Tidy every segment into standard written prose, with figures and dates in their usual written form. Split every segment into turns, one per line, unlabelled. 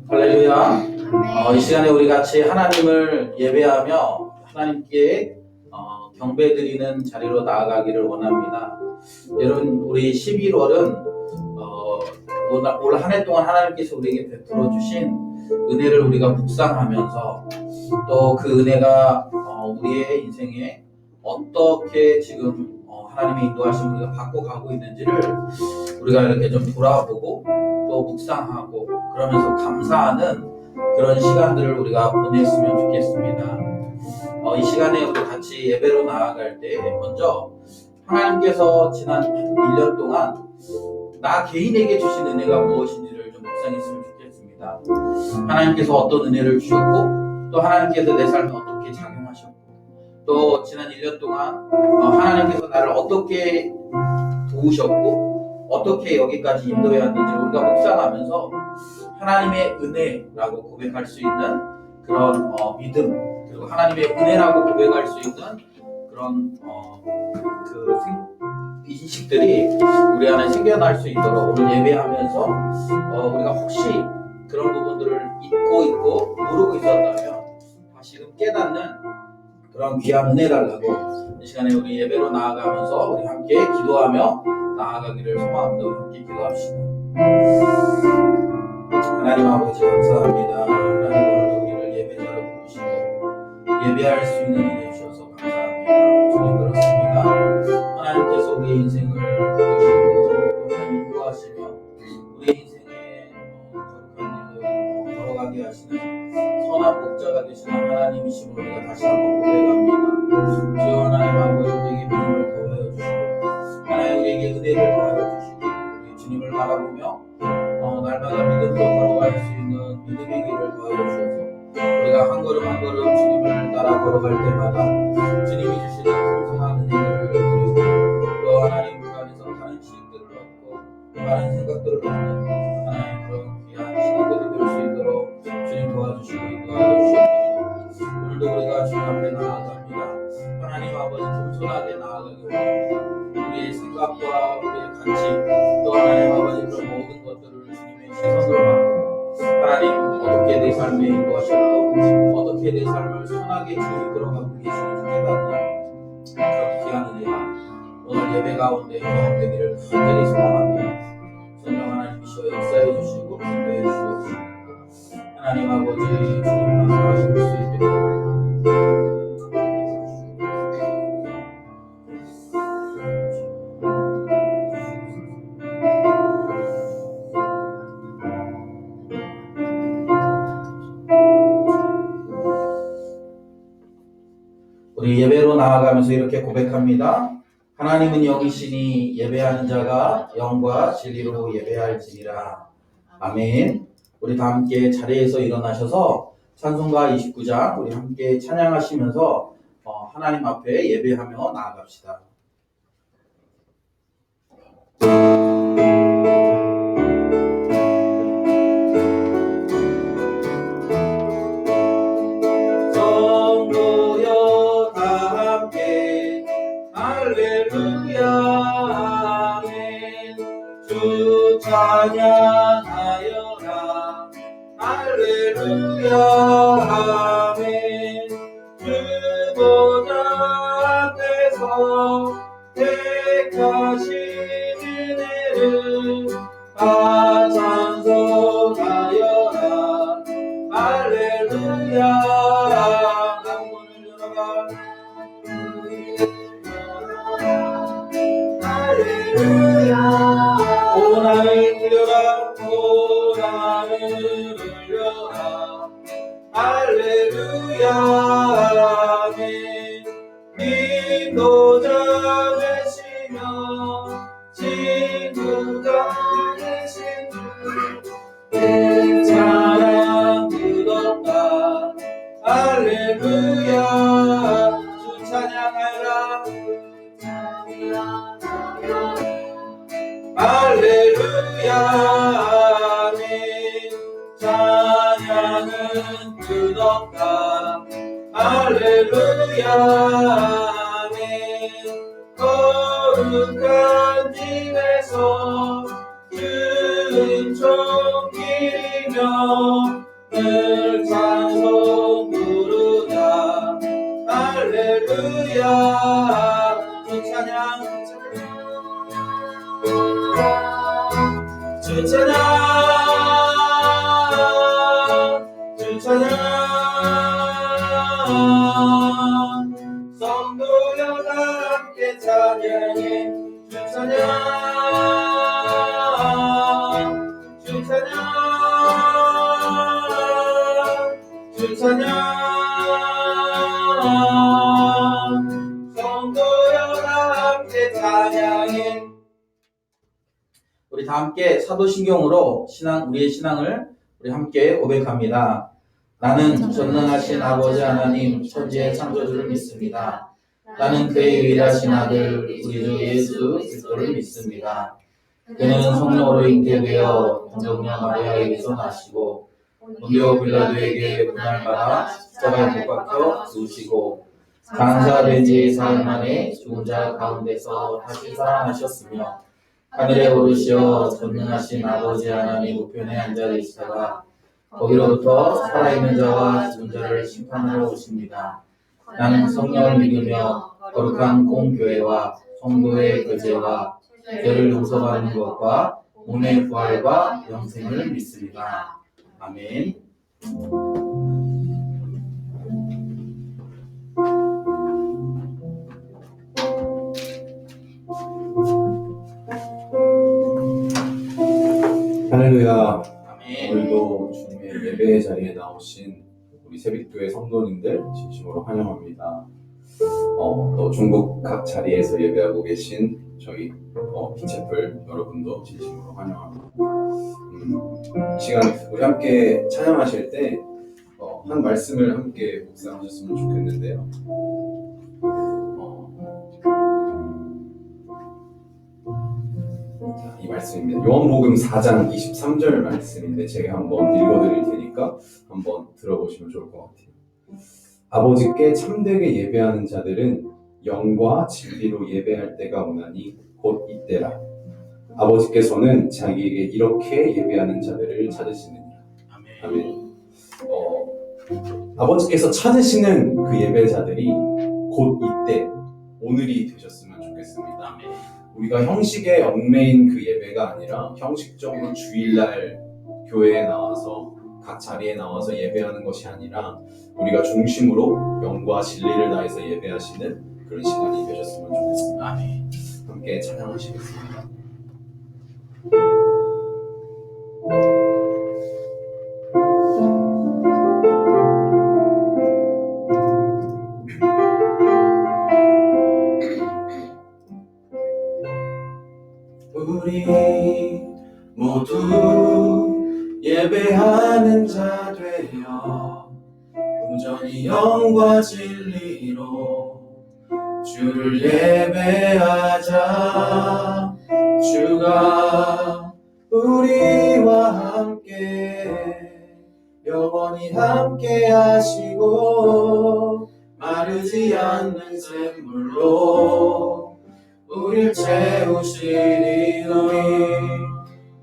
할렐루야. 이 시간에 우리 같이 하나님을 예배하며 하나님께 경배드리는 자리로 나아가기를 원합니다. 여러분, 우리 11월은 올 한 해 동안 하나님께서 우리에게 베풀어 주신 은혜를 우리가 묵상하면서 또 그 은혜가 우리의 인생에 어떻게 지금 하나님의 인도하심 우리가 받고 가고 있는지를 우리가 이렇게 좀 돌아보고 또 묵상하고 그러면서 감사하는 그런 시간들을 우리가 보냈으면 좋겠습니다. 이 시간에 우리 같이 예배로 나아갈 때 먼저 하나님께서 지난 1년 동안 나 개인에게 주신 은혜가 무엇인지를 좀 묵상했으면 좋겠습니다. 하나님께서 어떤 은혜를 주셨고 또 하나님께서 내 삶에 어떻게 작용하셨고 또 지난 1년 동안 하나님께서 나를 어떻게 도우셨고 어떻게 여기까지 인도해 왔는지를 우리가 묵상하면서 하나님의 은혜라고 고백할 수 있는 그런 믿음, 그리고 하나님의 은혜라고 고백할 수 있는 그런 인식들이 우리 안에 생겨날 수 있도록 오늘 예배하면서 우리가 혹시 그런 부분들을 잊고 있고 모르고 있었다면 다시금 깨닫는 그런 귀한 은혜 달라고 이 시간에 우리 예배로 나아가면서 우리 함께 기도하며 나아가기를 소망합니다. 우리 함께 기도합시다. 하나님 아버지 감사합니다. 하나님 오늘 우리를 예배자로 부르시고 예배할 수 있는 은혜 주셔서 감사합니다. 주님 그렇습니다. 하나님께서 우리의 인생을 부르시고 하나님 인도하시며 우리의 인생에 거룩한 일을 걸어가게 하시는 선한 목자가 되시는 하나님이심을 우리가 다시 한번 고백합니다. 주여 하나님 아버지 우리에게 믿음을 더하여 주시고 하나님 우리에게 은혜를 더하여 주시고 우리 주님을 바라보며 날마다 믿음으로 걸어갈 수 있는 믿음의 길을 더하여 주셔서 우리가 한 걸음 한 걸음 주님을 따라 걸어갈 때마다 주님이 주시는 풍성한 은혜를 누리고 또 하나님 그 안에서 다른 지식들을 얻고 다른 생각들을 얻는 하나님 그런 귀한 시간들이 될 수 있도록 주님 도와주시고 인도하여 주시옵소서. 오늘도 우리가 주님 앞에 나아갑니다. 하나님 아버지 겸손하게 나아가기 원합니다. 우리의 생각과 우리의 가치 또 하나님 아버지 그런 모든 것들을 주님의 시선으로 바꾸고 하나님 어떻게 내 삶에 인도하셨고 어떻게 내 삶을 선하게 주님 이끌어가고 계시는지 깨닫는 그런 귀한 은혜가 오늘 예배 가운데 경험되기를 간절히 소망합니다. 성령 하나님이시여 역사해 주시고 인도해 주시옵소서. 하나님 아버지 주님만 살아주실 수 있도록 우리 예배로 나아가면서 이렇게 고백합니다. 하나님은 영이시니 예배하는 자가 영과 진리로 예배할지니라. 아멘. 우리 다 함께 자리에서 일어나셔서 찬송가 29장 우리 함께 찬양하시면서 하나님 앞에 예배하며 나아갑시다. 성도여 다 함께 할렐루야 아멘. 주 찬양하여라 할렐루야 아멘. 주 보좌 앞에서 택하신 은혜를 다 찬송하여라 할렐루야. 문을 열어라 할렐루야. 고난을 울려라 고난을 울려라 할렐루야 아멘. 인도자 되시며 친구가 되신 주 내 사랑 끝없다 할렐루야. 주 찬양하라 할렐루야 아멘. 찬양은 끝없다 할렐루야 아멘. 거룩한 집에서 은총 기리며 늘 찬송 부르자. 할렐루야. 주 찬양 주 찬양 주 찬양. 성도여 다 함께 찬양해. 주 찬양 주 찬양 주 찬양. 성도여 다 함께 찬양해. 우리 다 함께 사도신경으로 우리의 신앙을 우리 함께 고백합니다. 나는 전능하신 아버지 하나님 천지의 창조주를 믿습니다. 나는 그의 유일하신 아들 우리 주 예수 그리스도를 믿습니다. 그는 성령으로 잉태되어 동정녀 마리아에게서 나시고 본디오 빌라도에게 고난받아 십자가에 못 박혀 죽으시고 장사된 지 사흘 만에 죽은 자 가운데서 다시 살아나셨으며 하늘에 오르시어 전능하신 아버지 하나님 우편에 앉아 계시다가 거기로부터 살아있는 자와 죽은 자를 심판하러 오십니다. 나는 성령을 믿으며 거룩한 공교회와 성도의 교제와 죄를 용서받는 것과 몸의 부활과 영생을 믿습니다. 아멘.
할렐루야.
아멘.
오늘도 주님의 예배 자리에 나오신 우리 새빛교회 성도님들 진심으로 환영합니다. 또 중국 각 자리에서 예배하고 계신 저희 빛채플 여러분도 진심으로 환영합니다. 이 시간 우리 함께 찬양하실 때 한 말씀을 함께 묵상하셨으면 좋겠는데요. 이 말씀입니다. 요한복음 4장 23절 말씀인데 제가 한번 읽어드릴 테니까 한번 들어보시면 좋을 것 같아요. 아버지께 참되게 예배하는 자들은 영과 진리로 예배할 때가 오나니 곧 이때라. 아버지께서는 자기에게 이렇게 예배하는 자들을 찾으시느니라. 아멘. 아버지께서 찾으시는 그 예배자들이 곧 이때, 오늘이 되셨으면 좋겠습니다.
아멘.
우리가 형식에 얽매인 그 예배가 아니라 형식적으로 주일날 교회에 나와서 각 자리에 나와서 예배하는 것이 아니라 우리가 중심으로 영과 진리를 다해서 예배하시는 그런 시간이 되셨으면 좋겠습니다.
아멘.
함께 찬양하시겠습니다.
우리 모두 예배하는 자 되어 온전히 영과 진리로 주를 예배하자. 주가 우리와 함께 영원히 함께 하시고 마르지 않는 샘물로 우릴 채우시리. 너희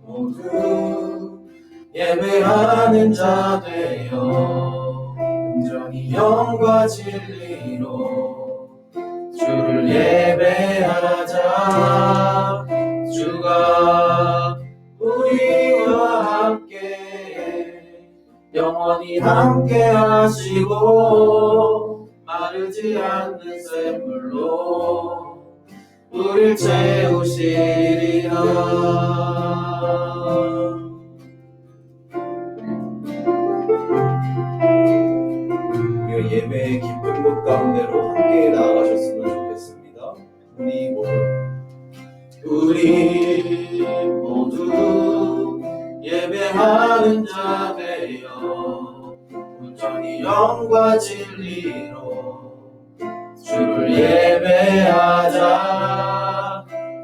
모두 예배하는 자 되어 온전히 영과 진리로 주를 예배하자. 주가 우리와 함께 영원히 함께 하시고 마르지 않는 샘물로 우릴 채우시리라.
우리가 예배의 깊은 곳 가운데로 함께 나아가셨으면 좋겠습니다.
우리 모두 예배하는 자 되어 온전히 영과 진리로 주를 예배하자.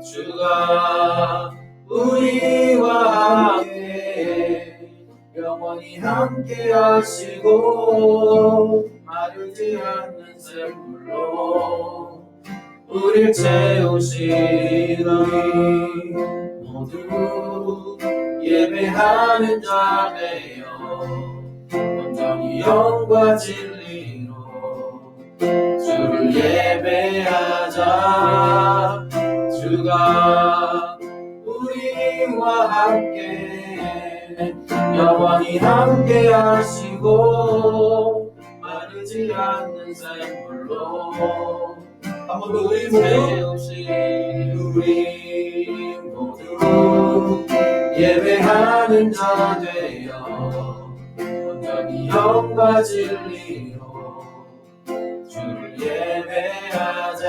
주가 우리와 함께 영원히 함께 하시고 마르지 않는 샘물로 우릴 채우시니 모두 예배하는 자 되어 온전히 영과 진리로 주를 예배하자. 주가 우리와 함께 영원히 함께 하시고 마르지 않는 샘물로 한 번 더 우리 채우신 우리 모두 예배하는 자 되어 온전히 영과 진리로 주를 예배하자.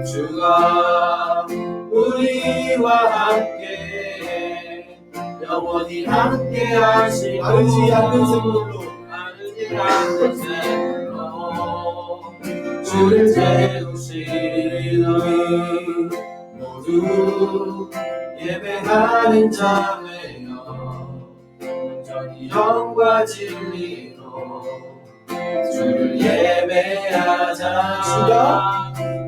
주가 우리와 함께 영원히 함께 하시고
마르지 않는 샘물로
마르지 않는 샘물로 주를 채우시니 모두 예배하는 자 되어 온전히 영과 진리로 주를 예배하자.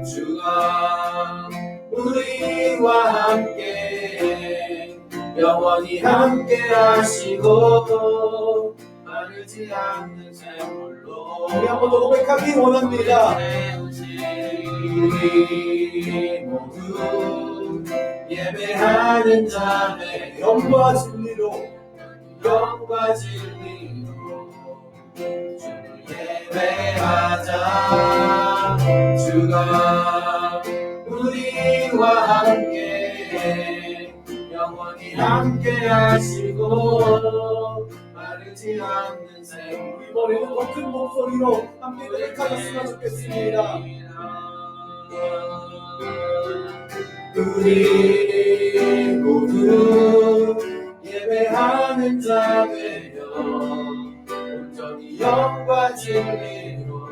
주가 우리와 함께 영원히 함께 하시고 마르지 않는 샘물로
우리 한 번 더 고백하기 원합니다.
우리 모두 예배하는 자 되어
영과 진리로
영과 진리로 주를 예배하자. 주가 우리와 함께 영원히 함께 하시고 마르지 않는 샘물.
이번에는 더 큰 목소리로 함께 고백하셨으면 좋겠습니다.
우리 모두 예배하는 자 되어 온전히 영과 진리로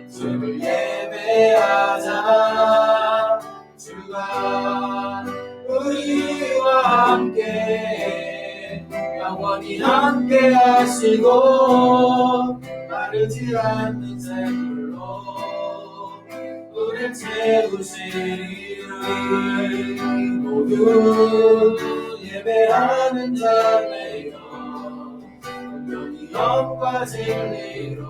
주를 예배하자. 주가 우리와 함께 영원히 함께 하시고 마르지 않는 샘물로 우릴 채우시니 모두 예배하는 자 되어 온전히 영과 진리로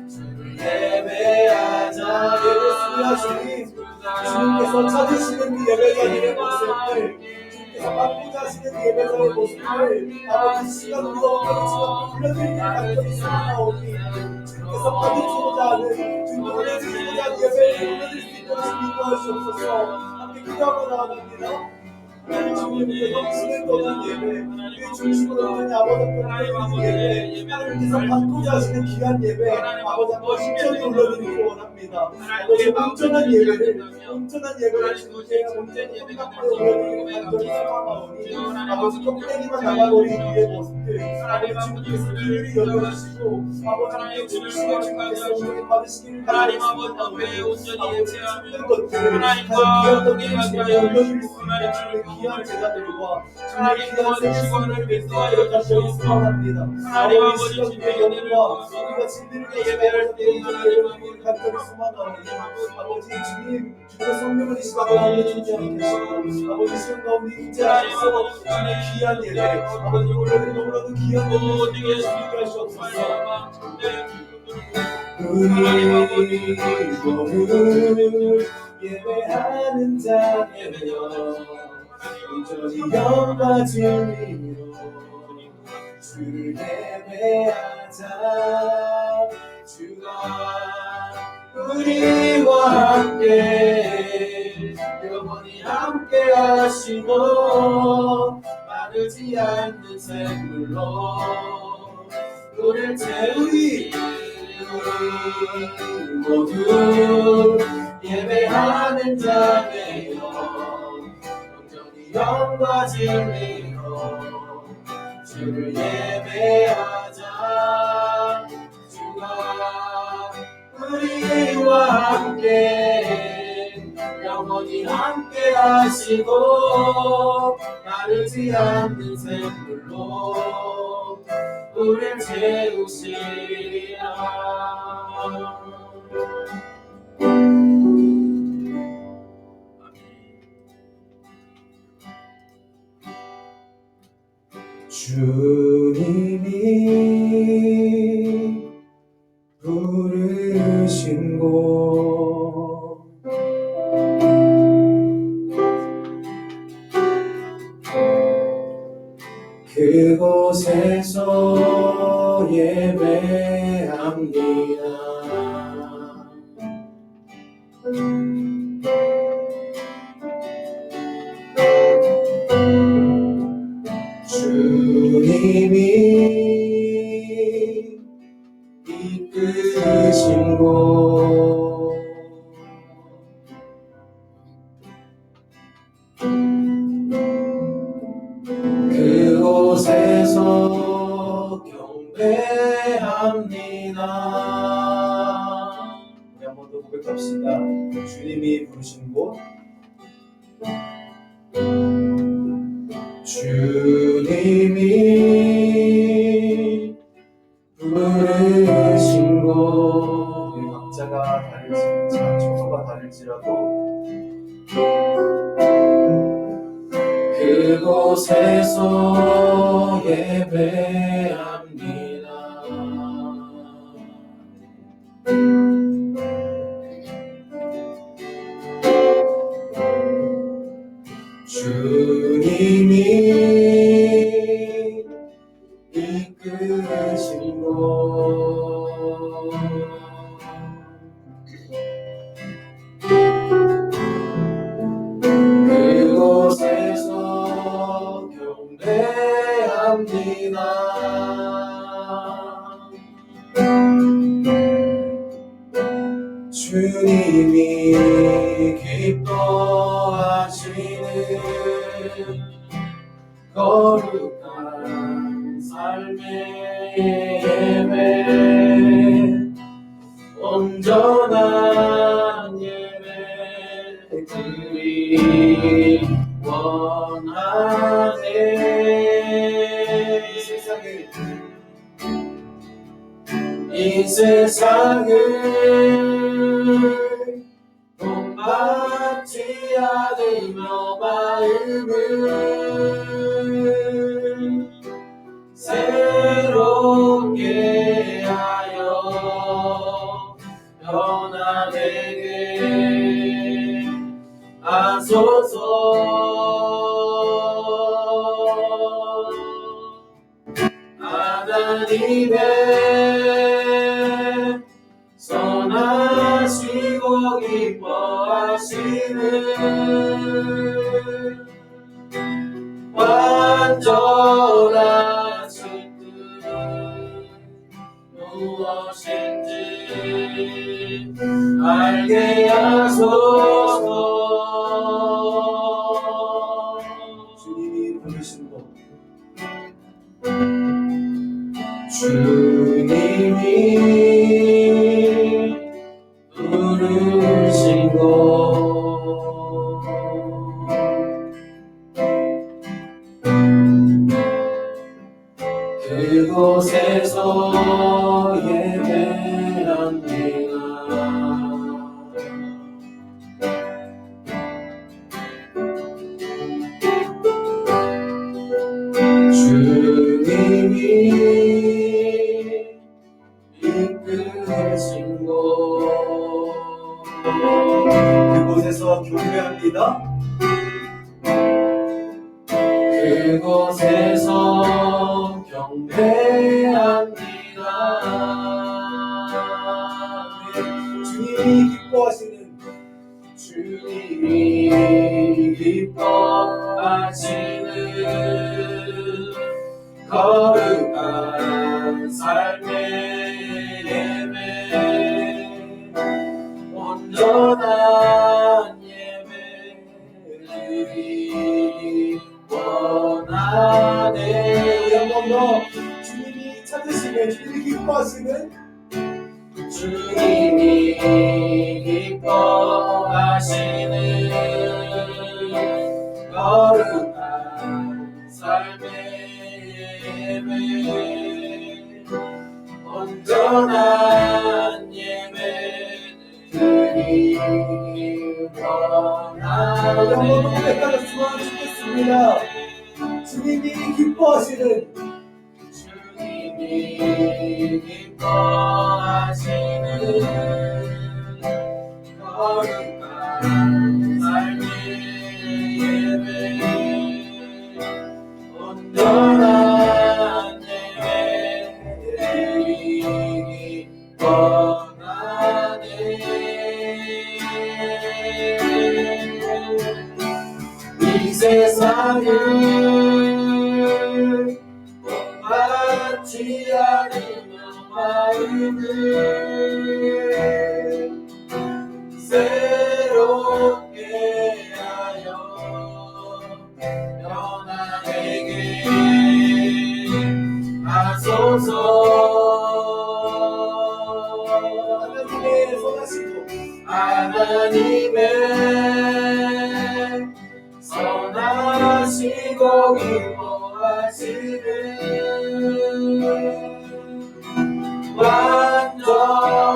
주를 예배하자.
주님께서 찾으시는 그 예배자들의 모습을, 주님께서 바꾸자 하시는 그 예배자의 모습을 아버지 시간 우리가 엉망이지만 불러드리는 간절히 소망하오니 주님께서 받으시고자 하는 주님을 드리고자 하는 예배를 불러드릴 수 있도록 인도하시옵소서. 함께 기도하고 나아갑니다. 하나님 주님의 넘치는 떠난 예배, 그 중심으로 드는 아버지 앞에 올려드리는 예배, 하나님께서 받고자 하시는 귀한 예배, 아버지 앞에 온전히 올려드리기 원합니다. 아버지 온전한 예배를 주님께 온전히 앞에 올려드리는 간절히 소망하오니 아버지 껍데기만 나가버린 우리의 모습들 아버지 주님께서 그들이 열어주시고 아버지 우리의 중심을 주님께서 온전히 받으시기를
하나님 아버지 앞에 온전히 예배하며
모든 것들을 가장 귀한 것들을 주님께 올려드릴 수 있는 주님의 귀한 제자들과 주님의 귀한 생수를 뵙도록 간절히 소망합니다. 아버지 시간의 영과 우리가 진리를 예배할 때 예배를 간절히 소망합니다. 아버지 주님 주의 성령을 이 시간 가운데 존재하게 하시고 아버지 시간 가운데 임재하셔서 주님의 귀한 예배 아버지 올려드린 너무나도 귀한 예배를 주님께 하시옵소서. 우리 모두 예배하는 자 되어 온전히 영과 진리로 주를 예배하자. 주가 우리와 함께 영원히 함께 하시고 마르지 않는 샘물로 우릴 채우리. 모두 예배하는 자 되어 온전히 영과 진리로 주를 예배하자. 주가 우리와 함께 영원히 함께 하시고 마르지 않는 샘물로 우릴 채우시리라. 주님이 부르신 곳 그곳에서 예배합니다. 주님이 이끄신 곳 그곳에서 경배합니다. 우리 한 번 더 고백합시다. 주님이 부르신 곳 주님이 부르신 곳 우리 각자가 다를지라 처소가 다를지라도 그곳에서 예배합니다. 주님이 이끄신 곳 그곳에서 경배합니다. 주님이 기뻐하시는 거룩한 삶의 예배 온전한 예배 드리 원하네. 이 세상을 본받지 않으며 마음을 새롭게 하여 변화되게 하소서. 하나님의 선하시고 기뻐하시는 완전하신 뜻 무엇인지 알게 하소서. 주님이 부르신 곳 주님이 부르신 곳 그곳에서 예배합니다. 주님이 이끄신 곳 그곳에서 경배합니다. 그곳에서 경배합니다. 주님이 기뻐하시는 주님이 기뻐하시는 거룩한 삶의 예배 온전한 예배드리 원하네. 우리 한 번 더 주님이 찾으시는 주님이 기뻐하시는 주님이 기뻐하시는 거룩한 삶의 예배 온전한 예배드리 원하네. 한번 고백하였으면 좋겠습니다. 주님이 기뻐하시는
기뻐하시는 거룩한 삶의 예배 온전한 예배드리기 원하네. 이 세상을 본받지 않으며 마음을 새롭게 하여 변화되게 하소서. 하나님의 선하시고 기뻐하시는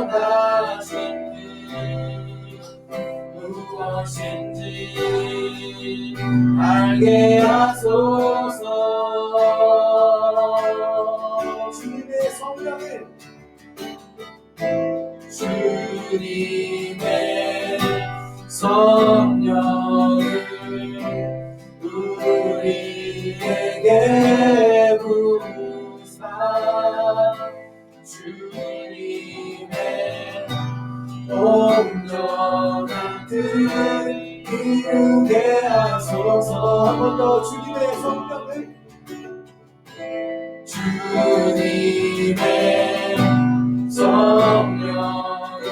완전하신 뜻 무엇인지 알게 하소서.
주님의 성령을
주님의 성령을 우리에게 부으사 주님의 온전한 뜻 이루게 하소서.
한 번 더 주님의 성령을
주님의 성령을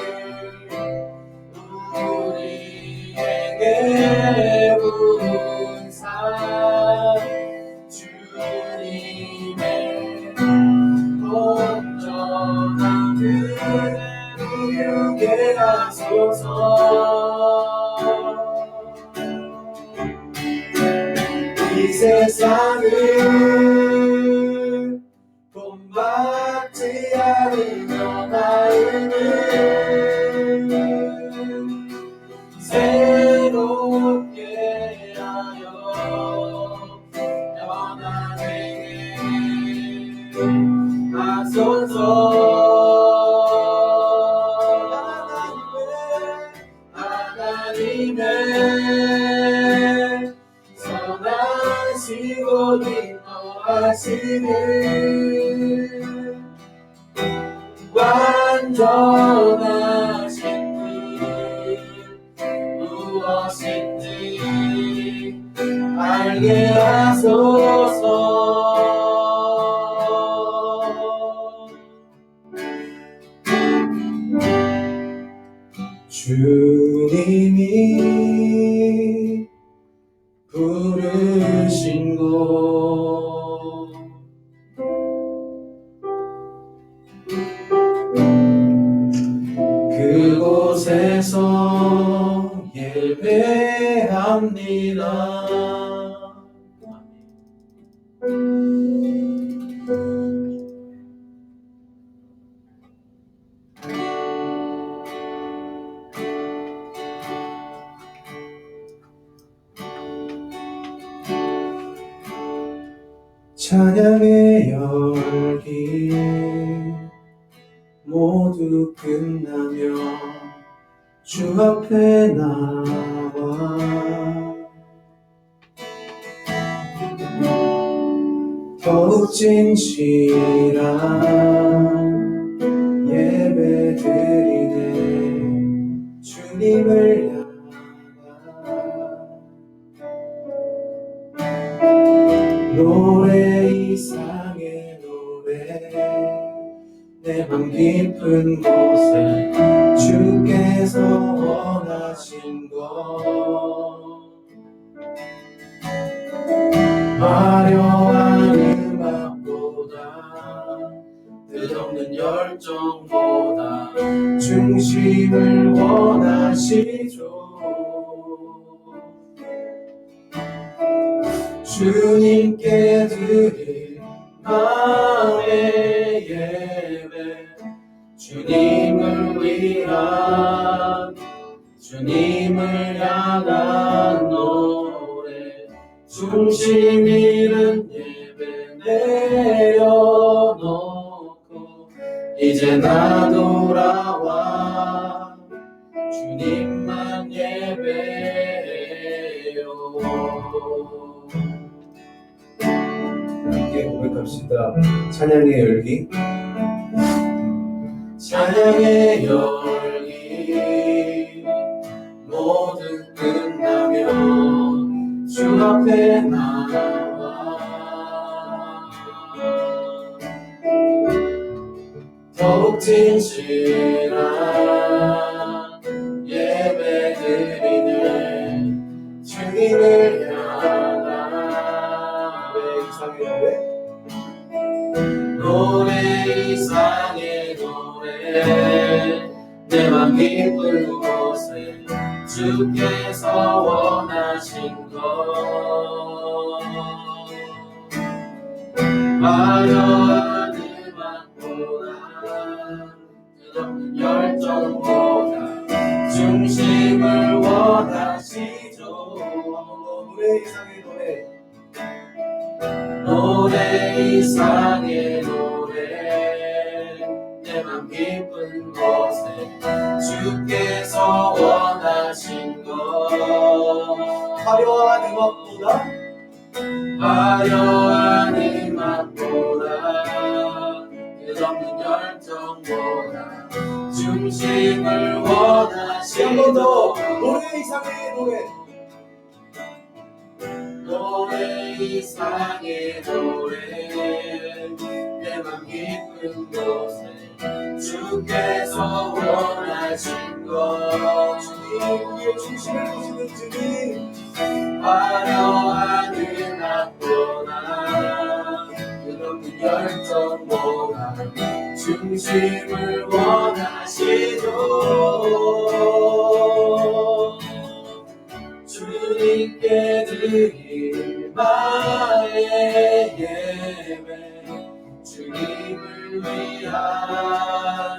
우리에게 부으사 주님의 온전한 뜻 이루게 하소서. 이 세상을 본받지 않으며 마음을 새롭게 하여 변화되게 하소서. 하나님의 선하시고 기뻐하시는 완전하신 뜻 무엇인지 알게 하소서. 주님이 부르신 곳 그곳에서 예배합니다. 찬양의 열기 모두 끝나며 주 앞에 나와 더욱 진실한 예배 드리네. 주님을 향한 노래 이상의 노래 내 맘 깊은 곳에 주께서 원하신 것 화려한 음악보다 뜻없는 열정보다 중심을 원하시죠. 주님께 드릴 마음의 예배 주님을 위한 주님을 향한 노래 중심 잃은 예배 내려놓아
이제 나 돌아와 주님만 예배해요.
함께 고백합시다. 찬양의 열기.
찬양의 열기 모두 끝나면 주 앞에 나와 더욱 진실한 예배드리는 주님을 향한 노래 이상의 노래 내 맘 기쁜 곳에 주께서 원하신 것 화려한 음악보다 뜨겁는 열정보다 중심을 원하시죠.
노래 이상의 노래
노래 이상의 노래 내 맘 깊은 곳에 주께서 원하신 것
화려한 음악보다
화려한 음악보다 끝없는 열정보다 중심을 원하신
한 번 더
것
노래 이상의 노래
노래 이상의 노래 내 맘 깊은 곳에 주께서 원하신 것
주님 우리의 중심을 보시는 주님
화려한 음악보다 끝없는 열정보다 중심을 원하시죠. 주님께 드릴 나의 예배 주님을 위한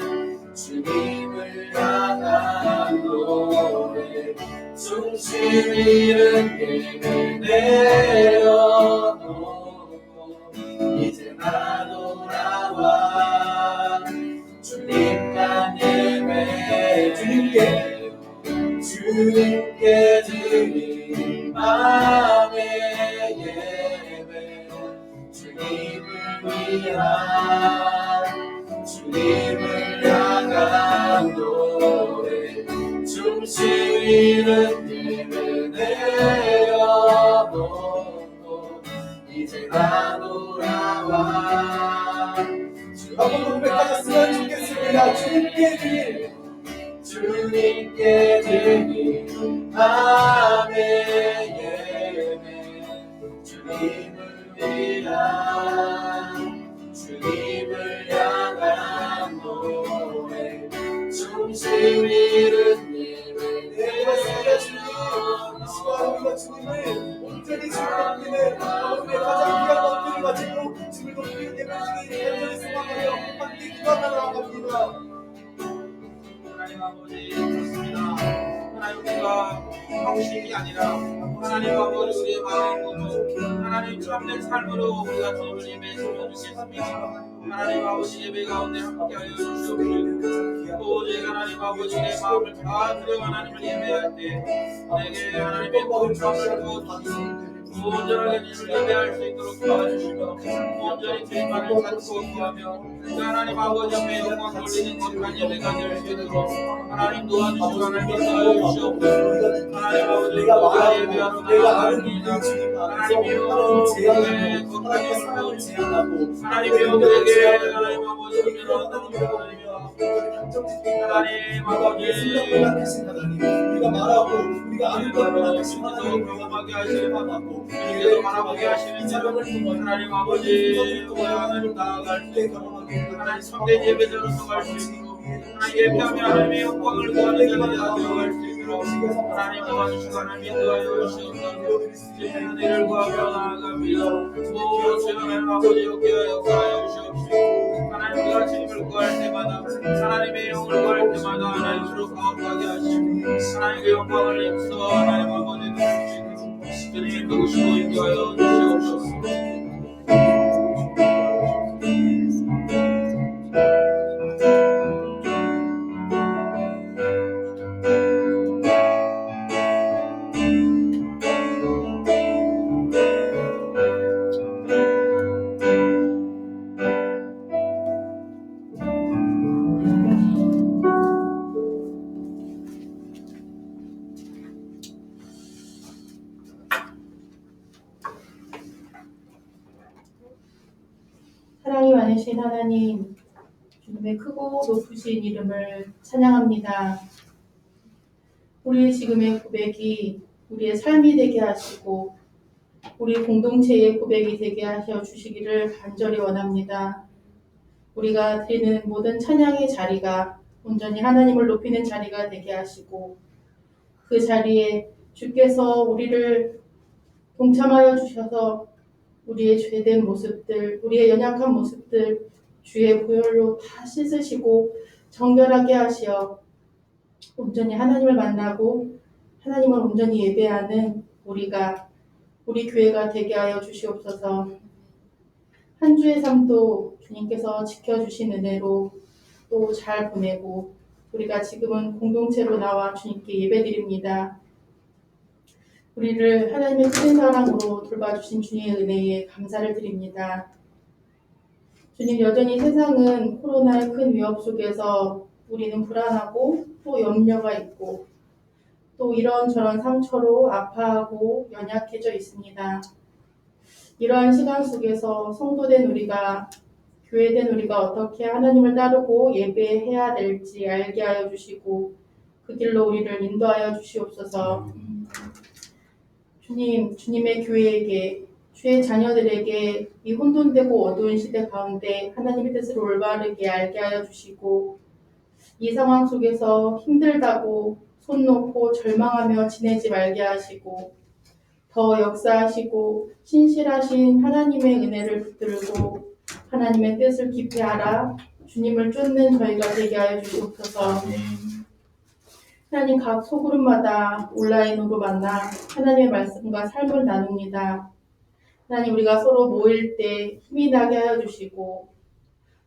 주님을 향한 노래 중심 잃은 예배 내려놓고 이제 나 돌아와 주님만 예배 주님께 드린 마음의 예배 주님을 위한 주님을 향한 노래 중심 잃은 예배 내려놓고 이제 나 돌아와
한번 고백하셨으면 좋겠습니다.
주님께 드린 마음의 예배 주님을 위한 주님을 향한 노래 중심 잃은 예배
내려놓습니다. 주님 이 시간 우리가 주님을 온전히 주님의 우리의 가장 귀한 것들을 가지고 주님을 높이는 예배 중에 온전히 수고하며 함께 기도하며 나아갑니다.
하나님 아버지 그렇습니다. 하나님과 형식이 아니라 하나님 아버지 우리의 마음으로 하나님 참된 삶으로 우리가 주님을 예배했으면 좋겠습니다. 하나님 아버지 예배 가운데 함께하여 주시옵시고 또 제가 하나님 아버지 내 마음을 다 드려 하나님을 예배할 때 내게 하나님의 모든 마음을 부어주시고 온전하게 주님을 예배할 수 있도록 도와주시며 온전히 주님만을 찾고 구하며 하나님 아버지 앞에 영광 돌리는 거룩한 예배가 될 수 있도록 하나님 도와주시고 하나님 인도하여 주시옵소서. 하나님 아버지 우리가 예배하러 나아갑니다. 하나님이여 우리의 거룩한 예배를 하나님이여 우리에게 하나님 아버지 은혜로 하나님 아버지
우리가 말하고 우리가 아는 것을 만드신 하나님
경험하게 하시는 하나님 우리에게도 바라보게 하시는 하나님 아버지 하나님 나아갈 수 있고 하나님 참된 예배자로서 갈 수 있고 하나님 예배하며 하나님의 영광을 구하는 자들이 되어갈 수 있도록 하나님 도와주시고 하나님 인도하여 주시옵소서. 주님의 은혜를 구하며 나아갑니다. 오 주여 하나님 아버지 역사하여 주시옵시고 하나님 우리가 주님을 구할 때마다 하나님의 영을 구할 때마다 하나님으로 거룩하게 하시고 하나님의 영광을 입서 하나님 아버지 주님 누구시고 인도하여 주시옵소서.
많으신 하나님, 주님의 크고 높으신 이름을 찬양합니다. 우리의 지금의 고백이 우리의 삶이 되게 하시고 우리 공동체의 고백이 되게 하셔 주시기를 간절히 원합니다. 우리가 드리는 모든 찬양의 자리가 온전히 하나님을 높이는 자리가 되게 하시고 그 자리에 주께서 우리를 동참하여 주셔서 우리의 죄된 모습들, 우리의 연약한 모습들 주의 보혈로 다 씻으시고 정결하게 하시어 온전히 하나님을 만나고 하나님을 온전히 예배하는 우리 교회가 되게 하여 주시옵소서. 한 주의 삶도 주님께서 지켜주신 은혜로 또 잘 보내고 우리가 지금은 공동체로 나와 주님께 예배드립니다. 우리를 하나님의 큰 사랑으로 돌봐주신 주님의 은혜에 감사를 드립니다. 주님, 여전히 세상은 코로나의 큰 위협 속에서 우리는 불안하고 또 염려가 있고 또 이런저런 상처로 아파하고 연약해져 있습니다. 이러한 시간 속에서 성도된 우리가, 교회된 우리가 어떻게 하나님을 따르고 예배해야 될지 알게 하여 주시고 그 길로 우리를 인도하여 주시옵소서. 주님, 주님의 교회에게, 주의 자녀들에게 이 혼돈되고 어두운 시대 가운데 하나님의 뜻을 올바르게 알게 하여 주시고 이 상황 속에서 힘들다고 손 놓고 절망하며 지내지 말게 하시고 더 역사하시고 신실하신 하나님의 은혜를 붙들고 하나님의 뜻을 깊이 알아 주님을 쫓는 저희가 되게 하여 주시옵소서. 하나님, 각 소그룹마다 온라인으로 만나 하나님의 말씀과 삶을 나눕니다. 하나님, 우리가 서로 모일 때 힘이 나게 하여 주시고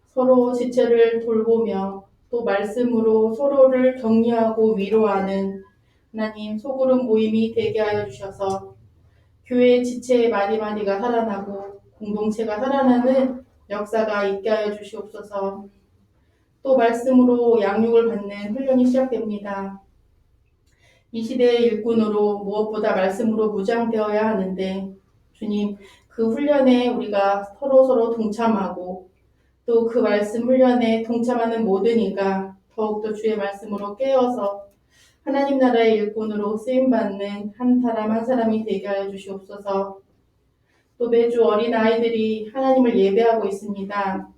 서로 지체를 돌보며 또 말씀으로 서로를 격려하고 위로하는 하나님 소그룹 모임이 되게 하여 주셔서 교회의 지체의 마디마디가 살아나고 공동체가 살아나는 역사가 있게 하여 주시옵소서. 또 말씀으로 양육을 받는 훈련이 시작됩니다. 이 시대의 일꾼으로 무엇보다 말씀으로 무장되어야 하는데 주님, 그 훈련에 우리가 서로 동참하고 또 그 말씀 훈련에 동참하는 모든 이가 더욱더 주의 말씀으로 깨어서 하나님 나라의 일꾼으로 쓰임받는 한 사람 한 사람이 되게 하여 주시옵소서. 또 매주 어린 아이들이 하나님을 예배하고 있습니다.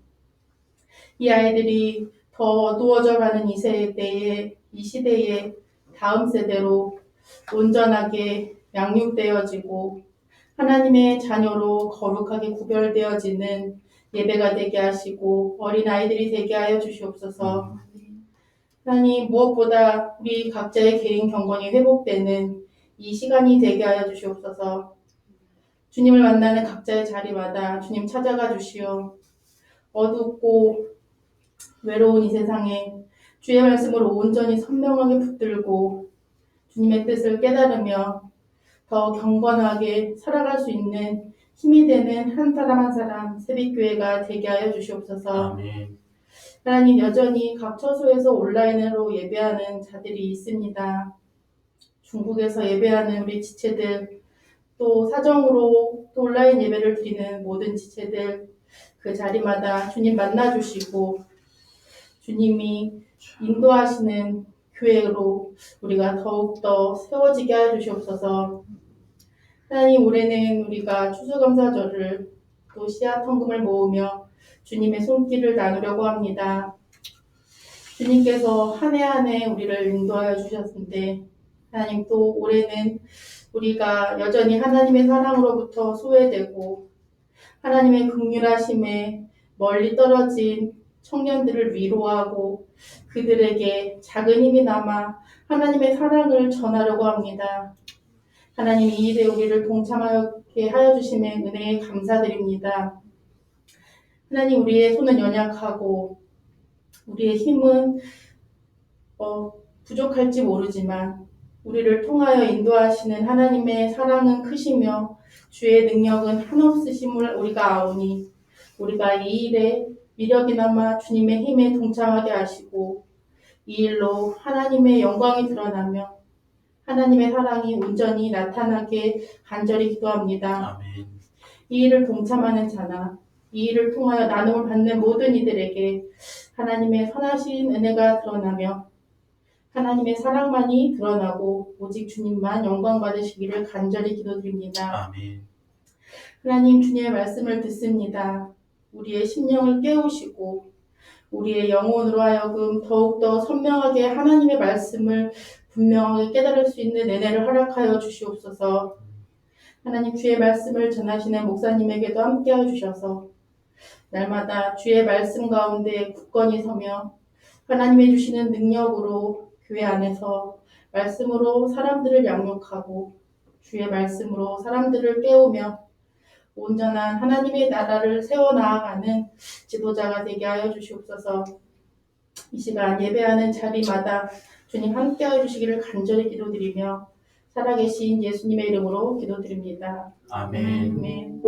이 아이들이 더 어두워져 가는 이 시대에 다음 세대로 온전하게 양육되어지고 하나님의 자녀로 거룩하게 구별되어지는 예배가 되게 하시고 어린 아이들이 되게 하여 주시옵소서. 하나님, 무엇보다 우리 각자의 개인 경건이 회복되는 이 시간이 되게 하여 주시옵소서. 주님을 만나는 각자의 자리마다 주님 찾아가 주시어 어둡고 외로운 이 세상에 주의 말씀으로 온전히 선명하게 붙들고 주님의 뜻을 깨달으며 더 경건하게 살아갈 수 있는 힘이 되는 한 사람 한 사람 새벽교회가 되게 하여 주시옵소서.
아멘.
하나님, 여전히 각 처소에서 온라인으로 예배하는 자들이 있습니다. 중국에서 예배하는 우리 지체들, 또 사정으로 또 온라인 예배를 드리는 모든 지체들, 그 자리마다 주님 만나주시고 주님이 인도하시는 교회로 우리가 더욱더 세워지게 하여 주시옵소서. 하나님, 올해는 우리가 추수감사절을 또 씨앗 헌금을 모으며 주님의 손길을 나누려고 합니다. 주님께서 한 해 한 해 우리를 인도하여 주셨는데 하나님, 또 올해는 우리가 여전히 하나님의 사랑으로부터 소외되고 하나님의 긍휼하심에 멀리 떨어진 청년들을 위로하고 그들에게 작은 힘이 남아 하나님의 사랑을 전하려고 합니다. 하나님, 이 일에 우리를 동참하게 하여 주심에 은혜에 감사드립니다. 하나님, 우리의 손은 연약하고 우리의 힘은 부족할지 모르지만 우리를 통하여 인도하시는 하나님의 사랑은 크시며 주의 능력은 한없으심을 우리가 아오니 우리가 이 일에 미력이나마 주님의 힘에 동참하게 하시고 이 일로 하나님의 영광이 드러나며 하나님의 사랑이 온전히 나타나게 간절히 기도합니다.
아멘.
이 일을 동참하는 자나 이 일을 통하여 나눔을 받는 모든 이들에게 하나님의 선하신 은혜가 드러나며 하나님의 사랑만이 드러나고 오직 주님만 영광 받으시기를 간절히 기도드립니다.
아멘.
하나님, 주님의 말씀을 듣습니다. 우리의 심령을 깨우시고 우리의 영혼으로 하여금 더욱더 선명하게 하나님의 말씀을 분명하게 깨달을 수 있는 은혜를 허락하여 주시옵소서. 하나님, 주의 말씀을 전하시는 목사님에게도 함께하여 주셔서 날마다 주의 말씀 가운데 굳건히 서며 하나님의 주시는 능력으로 교회 안에서 말씀으로 사람들을 양육하고 주의 말씀으로 사람들을 깨우며 온전한 하나님의 나라를 세워나가는 지도자가 되게 하여 주시옵소서. 이 시간 예배하는 자리마다 주님 함께하여 주시기를 간절히 기도드리며 살아계신 예수님의 이름으로 기도드립니다.
아멘.
아멘.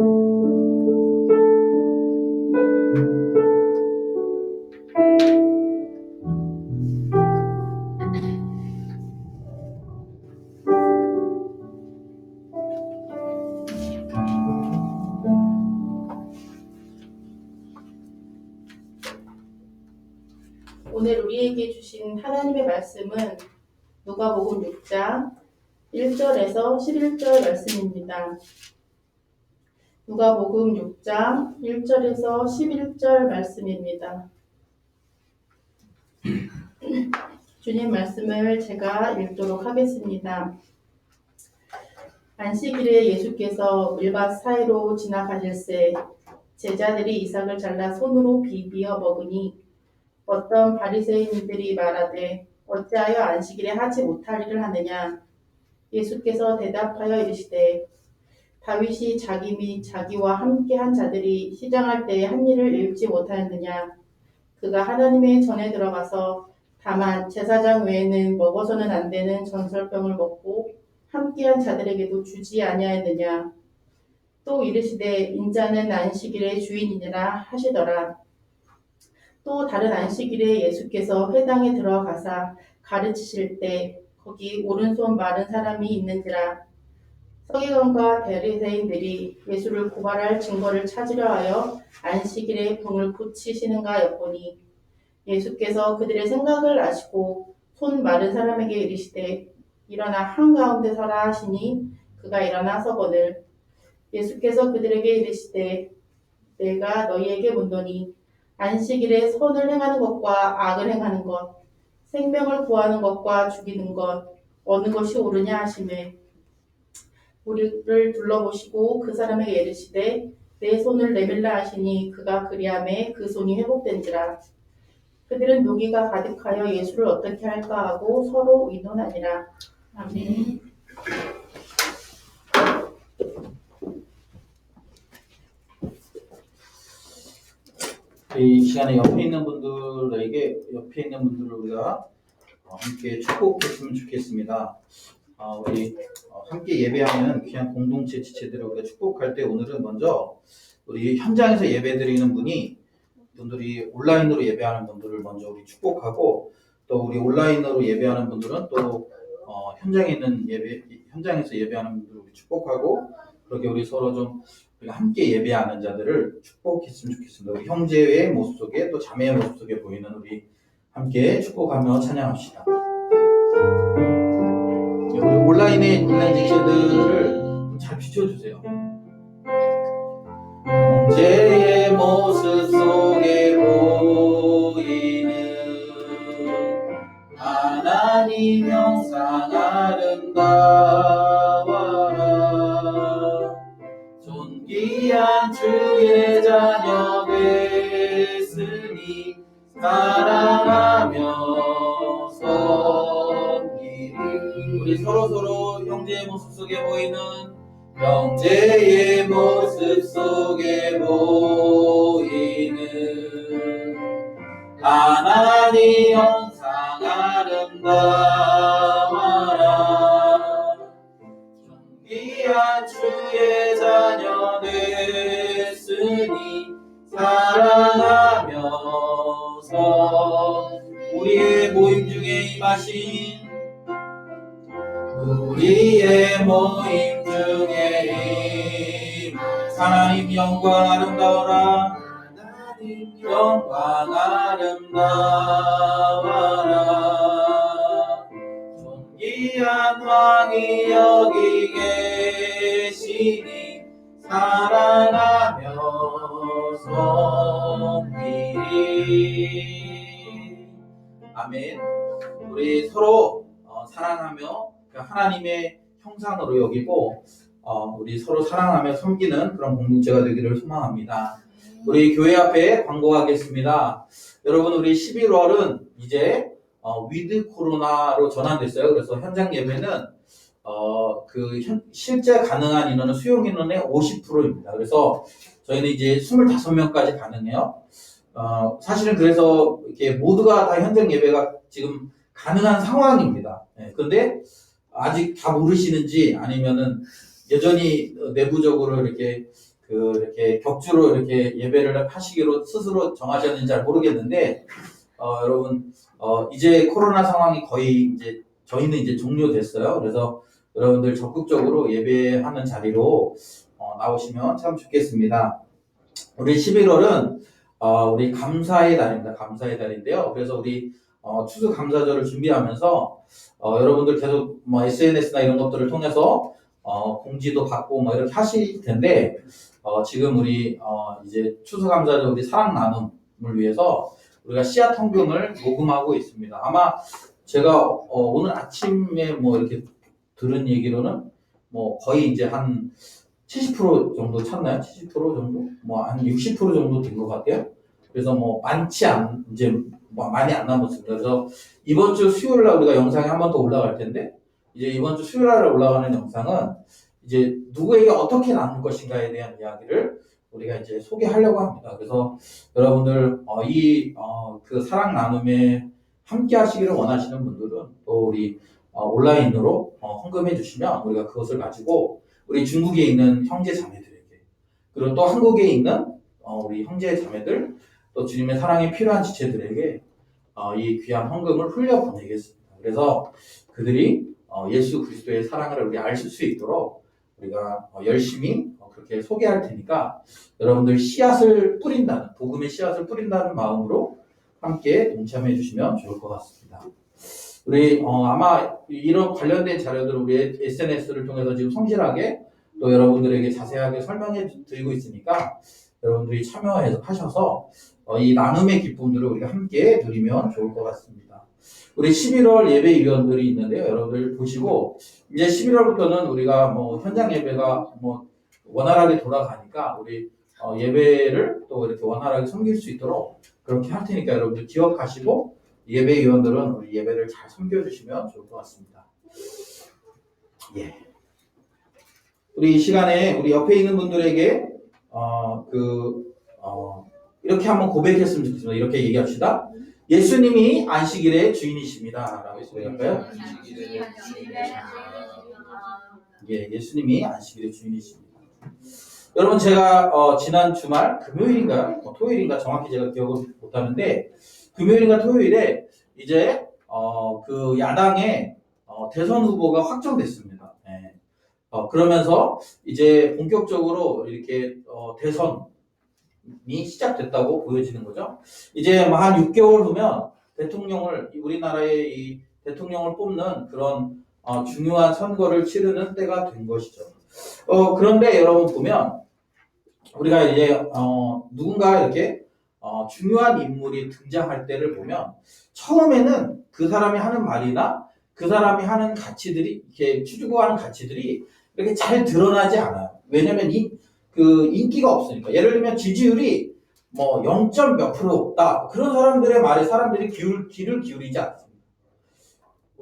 오늘 우리에게 주신 하나님의 말씀은 누가복음 6장 1절에서 11절 말씀입니다. 누가복음 6장 1절에서 11절 말씀입니다. 주님 말씀을 제가 읽도록 하겠습니다. 안식일에 예수께서 물밭 사이로 지나가실새 제자들이 이삭을 잘라 손으로 비비어 먹으니 어떤 바리새인들이 말하되 어찌하여 안식일에 하지 못할 일을 하느냐. 예수께서 대답하여 이르시되 다윗이 자기 및 자기와 함께한 자들이 시장할 때에 한 일을 읽지 못하였느냐. 그가 하나님의 전에 들어가서 다만 제사장 외에는 먹어서는 안 되는 전설병을 먹고 함께한 자들에게도 주지 아니하였느냐. 또 이르시되 인자는 안식일의 주인이니라 하시더라. 또 다른 안식일에 예수께서 회당에 들어가사 가르치실 때 거기 오른손 마른 사람이 있는지라. 서기관과 바리새인들이 예수를 고발할 증거를 찾으려 하여 안식일에 병을 고치시는가 엿보니 예수께서 그들의 생각을 아시고 손 마른 사람에게 이르시되 일어나 한가운데 서라 하시니 그가 일어나 서거늘. 예수께서 그들에게 이르시되 내가 너희에게 묻노니 안식일에 선을 행하는 것과 악을 행하는 것, 생명을 구하는 것과 죽이는 것, 어느 것이 옳으냐 하시매 우리를 둘러보시고 그 사람에게 이르시되 내 손을 내밀라 하시니 그가 그리하매 그 손이 회복된지라. 그들은 노기가 가득하여 예수를 어떻게 할까 하고 서로 의논하니라. 아멘.
이 시간에 옆에 있는 분들에게 우리가 함께 축복했으면 좋겠습니다. 우리 함께 예배하는 귀한 공동체 지체들을 우리가 축복할 때 오늘은 먼저 우리 현장에서 예배드리는 분들이 온라인으로 예배하는 분들을 먼저 우리 축복하고, 또 우리 온라인으로 예배하는 분들은 또 현장에서 예배하는 분들을 우리 축복하고, 그렇게 우리 서로 좀 우리가 함께 예배하는 자들을 축복했으면 좋겠습니다. 우리 형제의 모습 속에 또 자매의 모습 속에 보이는 우리 함께 축복하며 찬양합시다. 우리 온라인 지체들을 좀 잘 비춰주세요. 형제의 모습 속에 보이는 하나님 형상 아름다워라. 존귀한 주의 자녀 됐으니 사랑하며 섬기리. 우리 서로 형제의 모습 속에 보이는 하나님 형상 아름다워라. 존귀한 주의 자녀 됐으니 사랑하면서 우리의 모임 중에 임하신 하나님 영광 아름다워라. 영광 아름다워라. 존귀한 왕이 여기 계시니 사랑하며 섬기리. 아멘. 우리 서로 사랑하며 하나님의 형상으로 여기고 우리 서로 사랑하며 섬기는 그런 공동체가 되기를 소망합니다. 우리 교회 앞에 광고하겠습니다. 여러분, 우리 11월은 이제 위드 코로나로 전환됐어요. 그래서 현장 예배는 실제 가능한 인원은 수용 인원의 50%입니다. 그래서 저희는 이제 25명까지 가능해요. 사실은 그래서 이렇게 모두가 다 현장 예배가 지금 가능한 상황입니다. 그런데 아직 다 모르시는지 아니면은 여전히 내부적으로 이렇게 격주로 이렇게 예배를 하시기로 스스로 정하셨는지 잘 모르겠는데, 여러분, 이제 코로나 상황이 거의 이제 저희는 이제 종료됐어요. 그래서 여러분들 적극적으로 예배하는 자리로 나오시면 참 좋겠습니다. 우리 11월은 우리 감사의 달입니다. 감사의 달인데요. 그래서 우리 추수감사절을 준비하면서 여러분들 계속 뭐 SNS나 이런 것들을 통해서 공지도 받고 뭐 이렇게 하실 텐데, 지금 우리 이제 추수감사절 우리 사랑 나눔을 위해서 우리가 씨앗 헌금을 모금하고 있습니다. 아마 제가 오늘 아침에 뭐 이렇게 들은 얘기로는 뭐 거의 이제 한 70% 정도 찼나요? 70% 정도? 뭐 한 60% 정도 된 것 같아요. 그래서 뭐 이제 뭐 많이 안 남았습니다. 그래서 이번 주 수요일 날 우리가 영상이 한 번 더 올라갈 텐데, 이제 이번 주 수요일 날 올라가는 영상은 이제 누구에게 어떻게 나눌 것인가에 대한 이야기를 우리가 이제 소개하려고 합니다. 그래서 여러분들 그 사랑 나눔에 함께 하시기를 원하시는 분들은 또 우리 온라인으로 헌금해 주시면 우리가 그것을 가지고 우리 중국에 있는 형제 자매들에게, 그리고 또 한국에 있는 우리 형제 자매들, 또 주님의 사랑에 필요한 지체들에게 이 귀한 헌금을 흘려보내겠습니다. 그래서 그들이 예수 그리스도의 사랑을 우리 알 수 있도록 우리가 열심히 그렇게 소개할 테니까 여러분들 씨앗을 뿌린다는, 복음의 씨앗을 뿌린다는 마음으로 함께 동참해 주시면 좋을 것 같습니다. 우리 아마 이런 관련된 자료들을 우리 SNS를 통해서 지금 성실하게 또 여러분들에게 자세하게 설명해 드리고 있으니까 여러분들이 참여하셔서 이 나눔의 기쁨들을 우리가 함께 누리면 좋을 것 같습니다. 우리 11월 예배위원들이 있는데요. 여러분들 보시고 이제 11월부터는 우리가 뭐 현장 예배가 뭐 원활하게 돌아가니까 우리 예배를 또 이렇게 원활하게 섬길 수 있도록 그렇게 할 테니까 여러분들 기억하시고 예배위원들은 우리 예배를 잘 섬겨주시면 좋을 것 같습니다. 예. 우리 이 시간에 우리 옆에 있는 분들에게 이렇게 한번 고백했으면 좋겠습니다. 이렇게 얘기합시다. 예수님이 안식일의 주인이십니다. 라고 소개할까요? 예, 예수님이 안식일의 주인이십니다. 여러분, 제가 지난 주말 금요일인가 토요일인가 정확히 제가 기억을 못하는데, 금요일인가 토요일에 이제 그 야당의 대선 후보가 확정됐습니다. 예. 그러면서 이제 본격적으로 이렇게 대선이 시작됐다고 보여지는 거죠. 이제 뭐 한 6개월 후면 우리나라의 이 대통령을 뽑는 그런 중요한 선거를 치르는 때가 된 것이죠. 그런데 여러분 보면 우리가 이제 누군가 이렇게 중요한 인물이 등장할 때를 보면 처음에는 그 사람이 하는 말이나 그 사람이 하는 가치들이, 이렇게 추구하는 가치들이 이렇게 잘 드러나지 않아요. 왜냐면 그 인기가 없으니까. 예를 들면 지지율이 뭐 0. 몇 프로 없다. 그런 사람들의 말에 사람들이 귀를 기울이지 않습니다.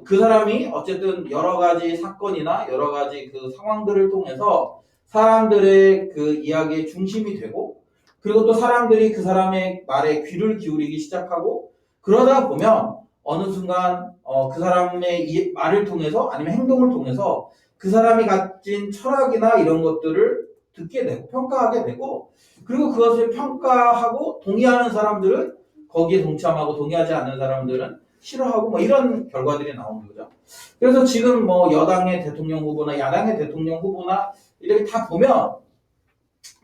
그 사람이 어쨌든 여러 가지 사건이나 여러 가지 그 상황들을 통해서 사람들의 그 이야기의 중심이 되고, 그리고 또 사람들이 그 사람의 말에 귀를 기울이기 시작하고, 그러다 보면 어느 순간 그 사람의 이 말을 통해서 아니면 행동을 통해서 그 사람이 가진 철학이나 이런 것들을 듣게 되고 평가하게 되고, 그리고 그것을 평가하고 동의하는 사람들은 거기에 동참하고 동의하지 않는 사람들은 싫어하고 뭐 이런 결과들이 나오는 거죠. 그래서 지금 뭐 여당의 대통령 후보나 야당의 대통령 후보나 이렇게 다 보면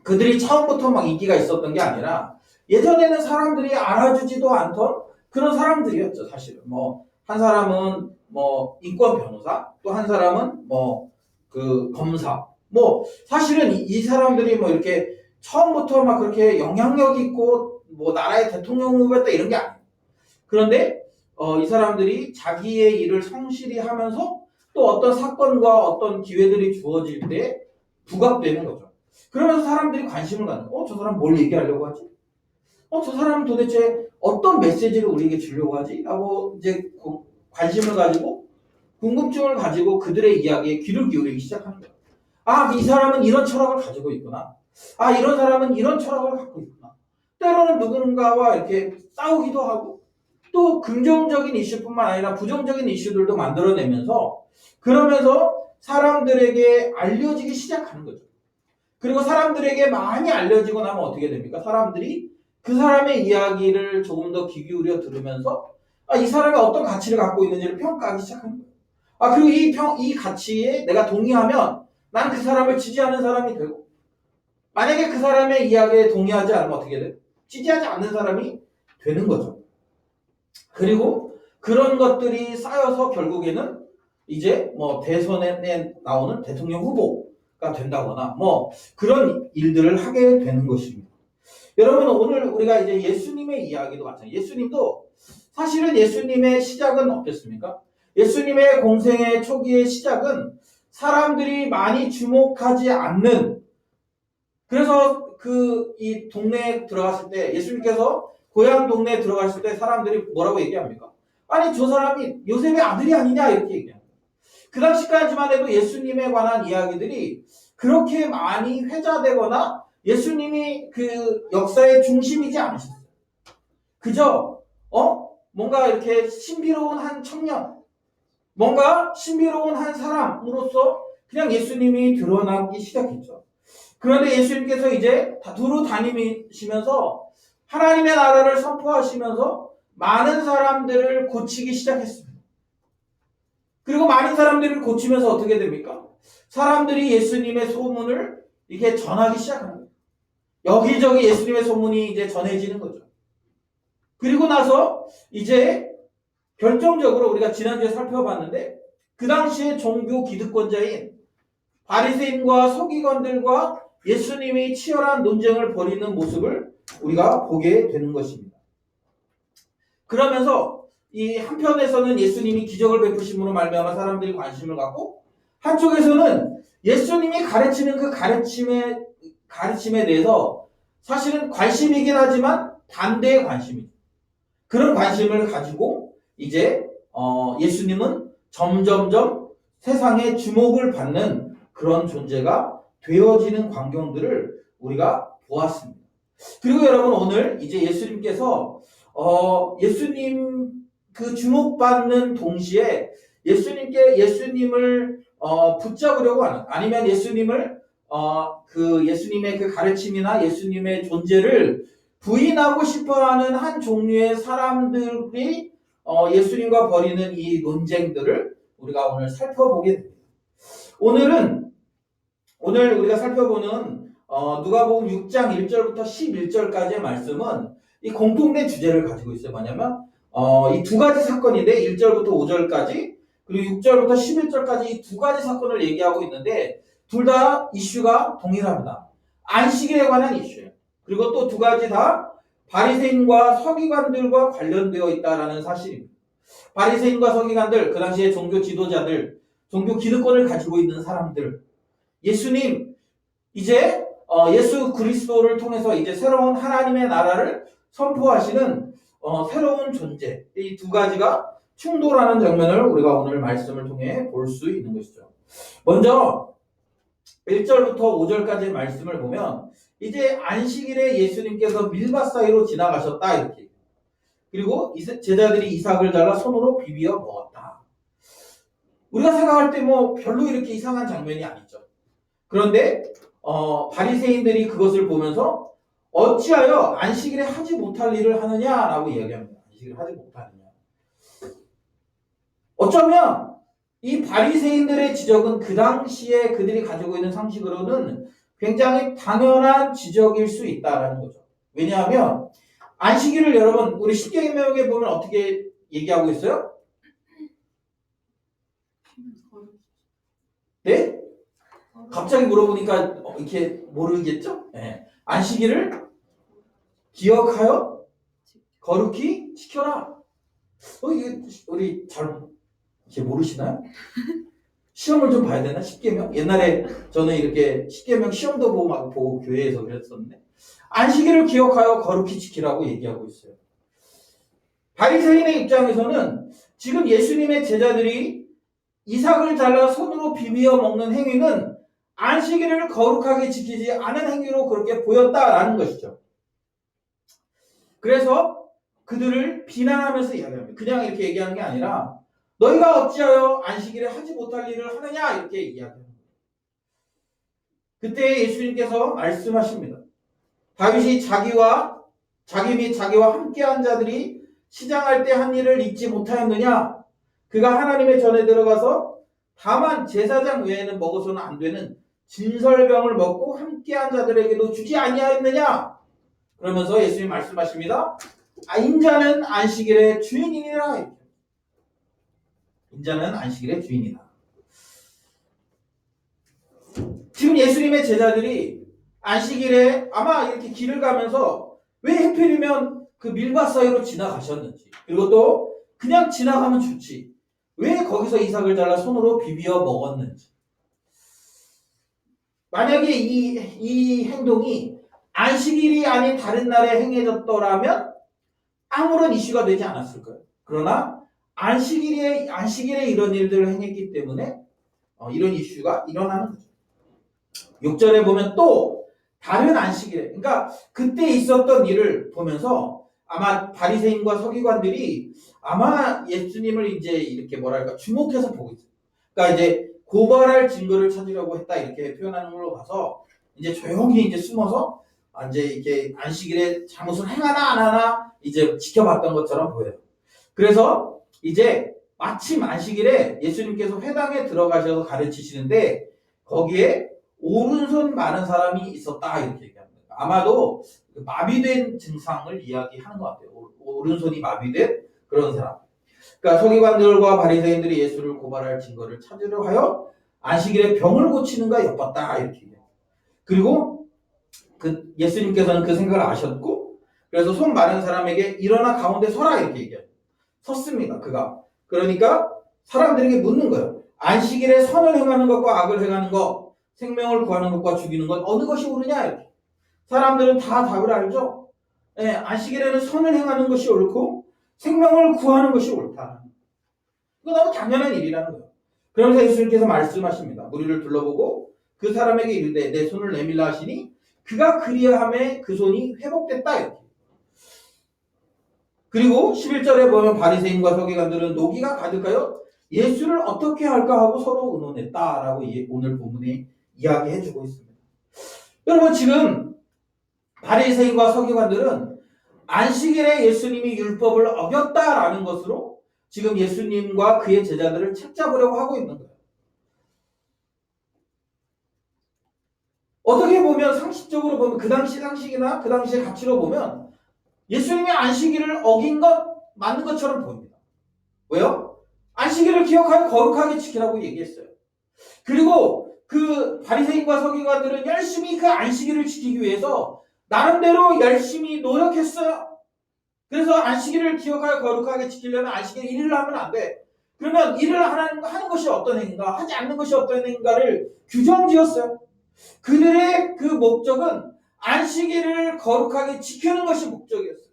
그들이 처음부터 막 인기가 있었던 게 아니라 예전에는 사람들이 알아주지도 않던 그런 사람들이었죠. 사실은 뭐 한 사람은 뭐 인권 변호사, 또 한 사람은 뭐 그 검사, 뭐 사실은 이 사람들이 뭐 이렇게 처음부터 막 그렇게 영향력 있고 뭐 나라의 대통령 후보였다 이런 게 아니에요. 그런데 이 사람들이 자기의 일을 성실히 하면서 또 어떤 사건과 어떤 기회들이 주어질 때 부각되는 거죠. 그러면서 사람들이 관심을 갖는 거예요. 저 사람 뭘 얘기하려고 하지? 저 사람은 도대체 어떤 메시지를 우리에게 주려고 하지? 라고 이제 관심을 가지고 궁금증을 가지고 그들의 이야기에 귀를 기울이기 시작하는 거예요. 아, 이 사람은 이런 철학을 가지고 있구나. 아, 이런 사람은 이런 철학을 갖고 있구나. 때로는 누군가와 이렇게 싸우기도 하고 또 긍정적인 이슈뿐만 아니라 부정적인 이슈들도 만들어내면서 그러면서 사람들에게 알려지기 시작하는 거죠. 그리고 사람들에게 많이 알려지고 나면 어떻게 됩니까? 사람들이 그 사람의 이야기를 조금 더 귀 기울여 들으면서 이 사람이 어떤 가치를 갖고 있는지를 평가하기 시작하는 거예요. 그리고 이 가치에 내가 동의하면 난 그 사람을 지지하는 사람이 되고 만약에 그 사람의 이야기에 동의하지 않으면 어떻게 돼요? 지지하지 않는 사람이 되는 거죠. 그리고 그런 것들이 쌓여서 결국에는 이제 뭐 대선에 나오는 대통령 후보가 된다거나 뭐 그런 일들을 하게 되는 것입니다. 여러분 오늘 우리가 이제 예수님의 이야기도 마찬가지예요. 예수님도 사실은 예수님의 시작은 어땠습니까? 예수님의 공생의 초기의 시작은 사람들이 많이 주목하지 않는 그래서 이 동네에 들어갔을 때 예수님께서 고향 동네에 들어갔을 때 사람들이 뭐라고 얘기합니까? 아니 저 사람이 요셉의 아들이 아니냐 이렇게 얘기합니다. 그 당시까지만 해도 예수님에 관한 이야기들이 그렇게 많이 회자되거나 예수님이 그 역사의 중심이지 않으셨어요. 그저 뭔가 이렇게 신비로운 한 청년, 뭔가 신비로운 한 사람으로서 그냥 예수님이 드러나기 시작했죠. 그런데 예수님께서 이제 두루 다니시면서 하나님의 나라를 선포하시면서 많은 사람들을 고치기 시작했습니다. 그리고 많은 사람들을 고치면서 어떻게 됩니까? 사람들이 예수님의 소문을 이렇게 전하기 시작하는 거예요. 여기저기 예수님의 소문이 이제 전해지는 거죠. 그리고 나서 이제 결정적으로 우리가 지난주에 살펴봤는데 그 당시에 종교 기득권자인 바리새인과 서기관들과 예수님이 치열한 논쟁을 벌이는 모습을 우리가 보게 되는 것입니다. 그러면서 이 한편에서는 예수님이 기적을 베푸심으로 말미암아 사람들이 관심을 갖고 한쪽에서는 예수님이 가르치는 그 가르침에 대해서 사실은 관심이긴 하지만 반대의 관심이죠. 그런 관심을 가지고 이제 예수님은 점점점 세상의 주목을 받는 그런 존재가 되어지는 광경들을 우리가 보았습니다. 그리고 여러분 오늘 이제 예수님께서 예수님 그 주목받는 동시에 예수님을 붙잡으려고 하는 아니면 예수님을 예수님의 그 가르침이나 예수님의 존재를 부인하고 싶어하는 한 종류의 사람들이 예수님과 벌이는 이 논쟁들을 우리가 오늘 살펴보게 됩니다. 오늘 우리가 살펴보는 누가복음 6장 1절부터 11절까지의 말씀은 이 공통된 주제를 가지고 있어요. 뭐냐면 이 두 가지 사건인데 1절부터 5절까지 그리고 6절부터 11절까지 이 두 가지 사건을 얘기하고 있는데 둘 다 이슈가 동일합니다. 안식일에 관한 이슈예요. 그리고 또 두 가지 다 바리새인과 서기관들과 관련되어 있다라는 사실입니다. 바리새인과 서기관들, 그 당시에 종교 지도자들, 종교 기득권을 가지고 있는 사람들, 예수님, 이제 예수 그리스도를 통해서 이제 새로운 하나님의 나라를 선포하시는 새로운 존재, 이 두 가지가 충돌하는 장면을 우리가 오늘 말씀을 통해 볼 수 있는 것이죠. 먼저 1절부터 5절까지의 말씀을 보면 이제 안식일에 예수님께서 밀밭 사이로 지나가셨다 이렇게. 그리고 제자들이 이삭을 잘라 손으로 비비어 먹었다. 우리가 생각할 때 뭐 별로 이렇게 이상한 장면이 아니죠. 그런데 바리새인들이 그것을 보면서 어찌하여 안식일에 하지 못할 일을 하느냐라고 이야기합니다. 안식일에 하지 못하느냐. 어쩌면 이 바리새인들의 지적은 그 당시에 그들이 가지고 있는 상식으로는 굉장히 당연한 지적일 수 있다라는 거죠. 왜냐하면 안식일을 여러분 우리 십계명에 보면 어떻게 얘기하고 있어요? 네? 갑자기 물어보니까 이렇게 모르겠죠? 네. 안식일을 기억하여 거룩히 지켜라. 이게 우리 잘 이렇게 모르시나요? 시험을 좀 봐야 되나? 십계명? 옛날에 저는 이렇게 십계명 시험도 보고 교회에서 그랬었는데 안식일을 기억하여 거룩히 지키라고 얘기하고 있어요. 바리새인의 입장에서는 지금 예수님의 제자들이 이삭을 잘라 손으로 비비어 먹는 행위는 안식일을 거룩하게 지키지 않은 행위로 그렇게 보였다라는 것이죠. 그래서 그들을 비난하면서 이야기합니다. 그냥 이렇게 얘기하는 게 아니라 너희가 어찌하여 안식일에 하지 못할 일을 하느냐 이렇게 이야기합니다. 그때 예수님께서 말씀하십니다. 다윗이 자기 및 자기와 함께한 자들이 시장할 때 한 일을 잊지 못하였느냐? 그가 하나님의 전에 들어가서 다만 제사장 외에는 먹어서는 안 되는 진설병을 먹고 함께한 자들에게도 주지 아니하였느냐? 그러면서 예수님 말씀하십니다. 인자는 안식일의 주인이니라. 인자는 안식일의 주인이다. 지금 예수님의 제자들이 안식일에 아마 이렇게 길을 가면서 왜 하필이면 그 밀밭 사이로 지나가셨는지, 그리고 또 그냥 지나가면 좋지 왜 거기서 이삭을 잘라 손으로 비비어 먹었는지, 만약에 이 행동이 안식일이 아닌 다른 날에 행해졌더라면 아무런 이슈가 되지 않았을 거예요. 그러나 안식일에 이런 일들을 행했기 때문에 이런 이슈가 일어나는 거죠. 6절에 보면 또 다른 안식일에, 그러니까 그때 있었던 일을 보면서 아마 바리새인과 서기관들이 아마 예수님을 이제 이렇게 뭐랄까 주목해서 보고 있어요. 그러니까 이제 고발할 증거를 찾으려고 했다 이렇게 표현하는 걸로 봐서 이제 조용히 이제 숨어서 이제 이렇게 안식일에 잘못을 행하나 안 하나 이제 지켜봤던 것처럼 보여요. 그래서 이제 마침 안식일에 예수님께서 회당에 들어가셔서 가르치시는데 거기에 오른손 마른 사람이 있었다 이렇게 얘기합니다. 아마도 마비된 증상을 이야기하는 것 같아요. 오른손이 마비된 그런 사람. 그러니까 서기관들과 바리새인들이 예수를 고발할 증거를 찾으려 하여 안식일에 병을 고치는가 엿봤다 이렇게 얘기해요. 그리고 그 예수님께서는 그 생각을 아셨고 그래서 손 마른 사람에게 일어나 가운데 서라 이렇게 얘기해요. 섰습니다. 그가. 그러니까 사람들에게 묻는 거예요. 안식일에 선을 행하는 것과 악을 행하는 것, 생명을 구하는 것과 죽이는 것 어느 것이 옳으냐 이렇게. 사람들은 다 답을 알죠. 네, 안식일에는 선을 행하는 것이 옳고 생명을 구하는 것이 옳다. 이거 너무 당연한 일이라는 거예요. 그러면서 예수님께서 말씀하십니다. 무리를 둘러보고 그 사람에게 이르되 내 손을 내밀라 하시니 그가 그리하매 그 손이 회복됐다 이렇게. 그리고 11절에 보면 바리새인과 서기관들은 노기가 가득하여 예수를 어떻게 할까 하고 서로 의논했다라고 오늘 본문에 이야기해주고 있습니다. 여러분 지금 바리새인과 서기관들은 안식일에 예수님이 율법을 어겼다라는 것으로 지금 예수님과 그의 제자들을 책잡으려고 하고 있는 거예요. 어떻게 보면 상식적으로 보면 그 당시 상식이나 그 당시의 가치로 보면 예수님이 안식일을 어긴 것 맞는 것처럼 보입니다. 왜요? 안식일을 기억하여 거룩하게 지키라고 얘기했어요. 그리고 그 바리새인과 서기관들은 열심히 그 안식일을 지키기 위해서 나름대로 열심히 노력했어요. 그래서 안식일을 기억하여 거룩하게 지키려면 안식일 일을 하면 안 돼. 그러면 일을 하는 것이 어떤 행위인가, 하지 않는 것이 어떤 행위인가를 규정지었어요. 그들의 그 목적은 안식일을 거룩하게 지키는 것이 목적이었어요.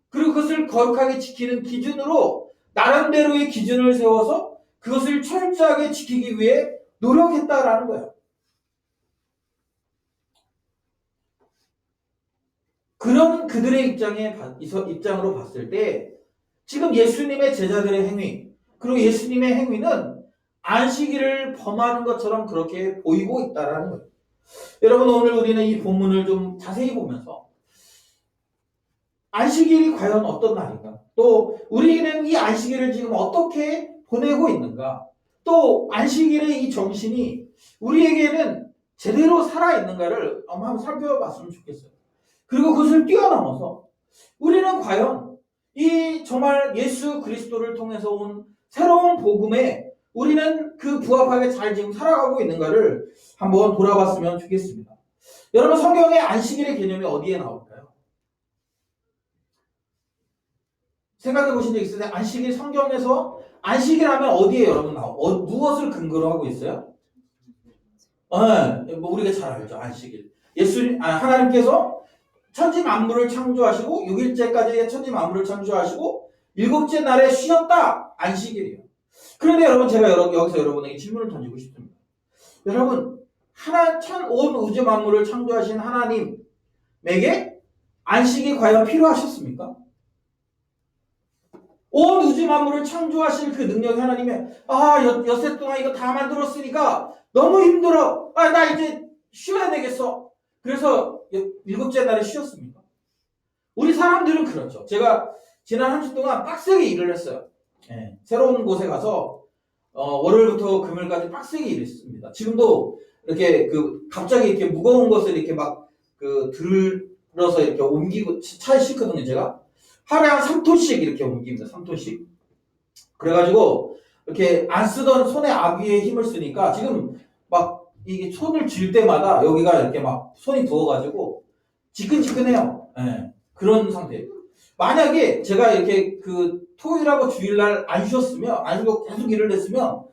그리고 그것을 거룩하게 지키는 기준으로 나름대로의 기준을 세워서 그것을 철저하게 지키기 위해 노력했다라는 거예요. 그런 그들의 입장으로 봤을 때 지금 예수님의 제자들의 행위 그리고 예수님의 행위는 안식일을 범하는 것처럼 그렇게 보이고 있다라는 거예요. 여러분 오늘 우리는 이 본문을 좀 자세히 보면서 안식일이 과연 어떤 날인가, 또 우리는 이 안식일을 지금 어떻게 보내고 있는가, 또 안식일의 이 정신이 우리에게는 제대로 살아있는가를 한번 살펴봤으면 좋겠어요. 그리고 그것을 뛰어넘어서 우리는 과연 이 정말 예수 그리스도를 통해서 온 새로운 복음에 우리는 그 부합하게 잘 지금 살아가고 있는가를 한번 돌아봤으면 좋겠습니다. 여러분, 성경의 안식일의 개념이 어디에 나올까요? 생각해 보신 적 있으세요? 안식일, 성경에서 안식일 하면 어디에 여러분 무엇을 근거로 하고 있어요? 뭐 우리가 잘 알죠. 안식일. 하나님께서 천지 만물을 창조하시고 6일째까지 천지 만물을 창조하시고 7째 날에 쉬었다. 안식일이에요. 그런데 여러분, 제가 여기서 여러분에게 질문을 던지고 싶습니다. 여러분, 온 우주 만물을 창조하신 하나님에게 안식이 과연 필요하셨습니까? 온 우주 만물을 창조하실 그 능력이 하나님이 엿새 동안 이거 다 만들었으니까 너무 힘들어. 나 이제 쉬어야 되겠어. 그래서 7째 날에 쉬었습니까? 우리 사람들은 그렇죠. 제가 지난 한 주 동안 빡세게 일을 했어요. 새로운 곳에 가서 월요일부터 금요일까지 빡세게 일했습니다. 지금도 이렇게 갑자기 이렇게 무거운 것을 이렇게 막 들어서 이렇게 옮기고 차에 싣거든요. 제가 하루에 한 3톤씩 이렇게 옮깁니다. 3톤씩. 그래가지고 이렇게 안 쓰던 손에 아귀에 힘을 쓰니까 지금 막 이게 손을 쥘 때마다 여기가 이렇게 막 손이 부어가지고 지끈지끈해요. 그런 상태예요. 만약에 제가 이렇게 토요일하고 주일날 안 쉬고 계속 일을 했으면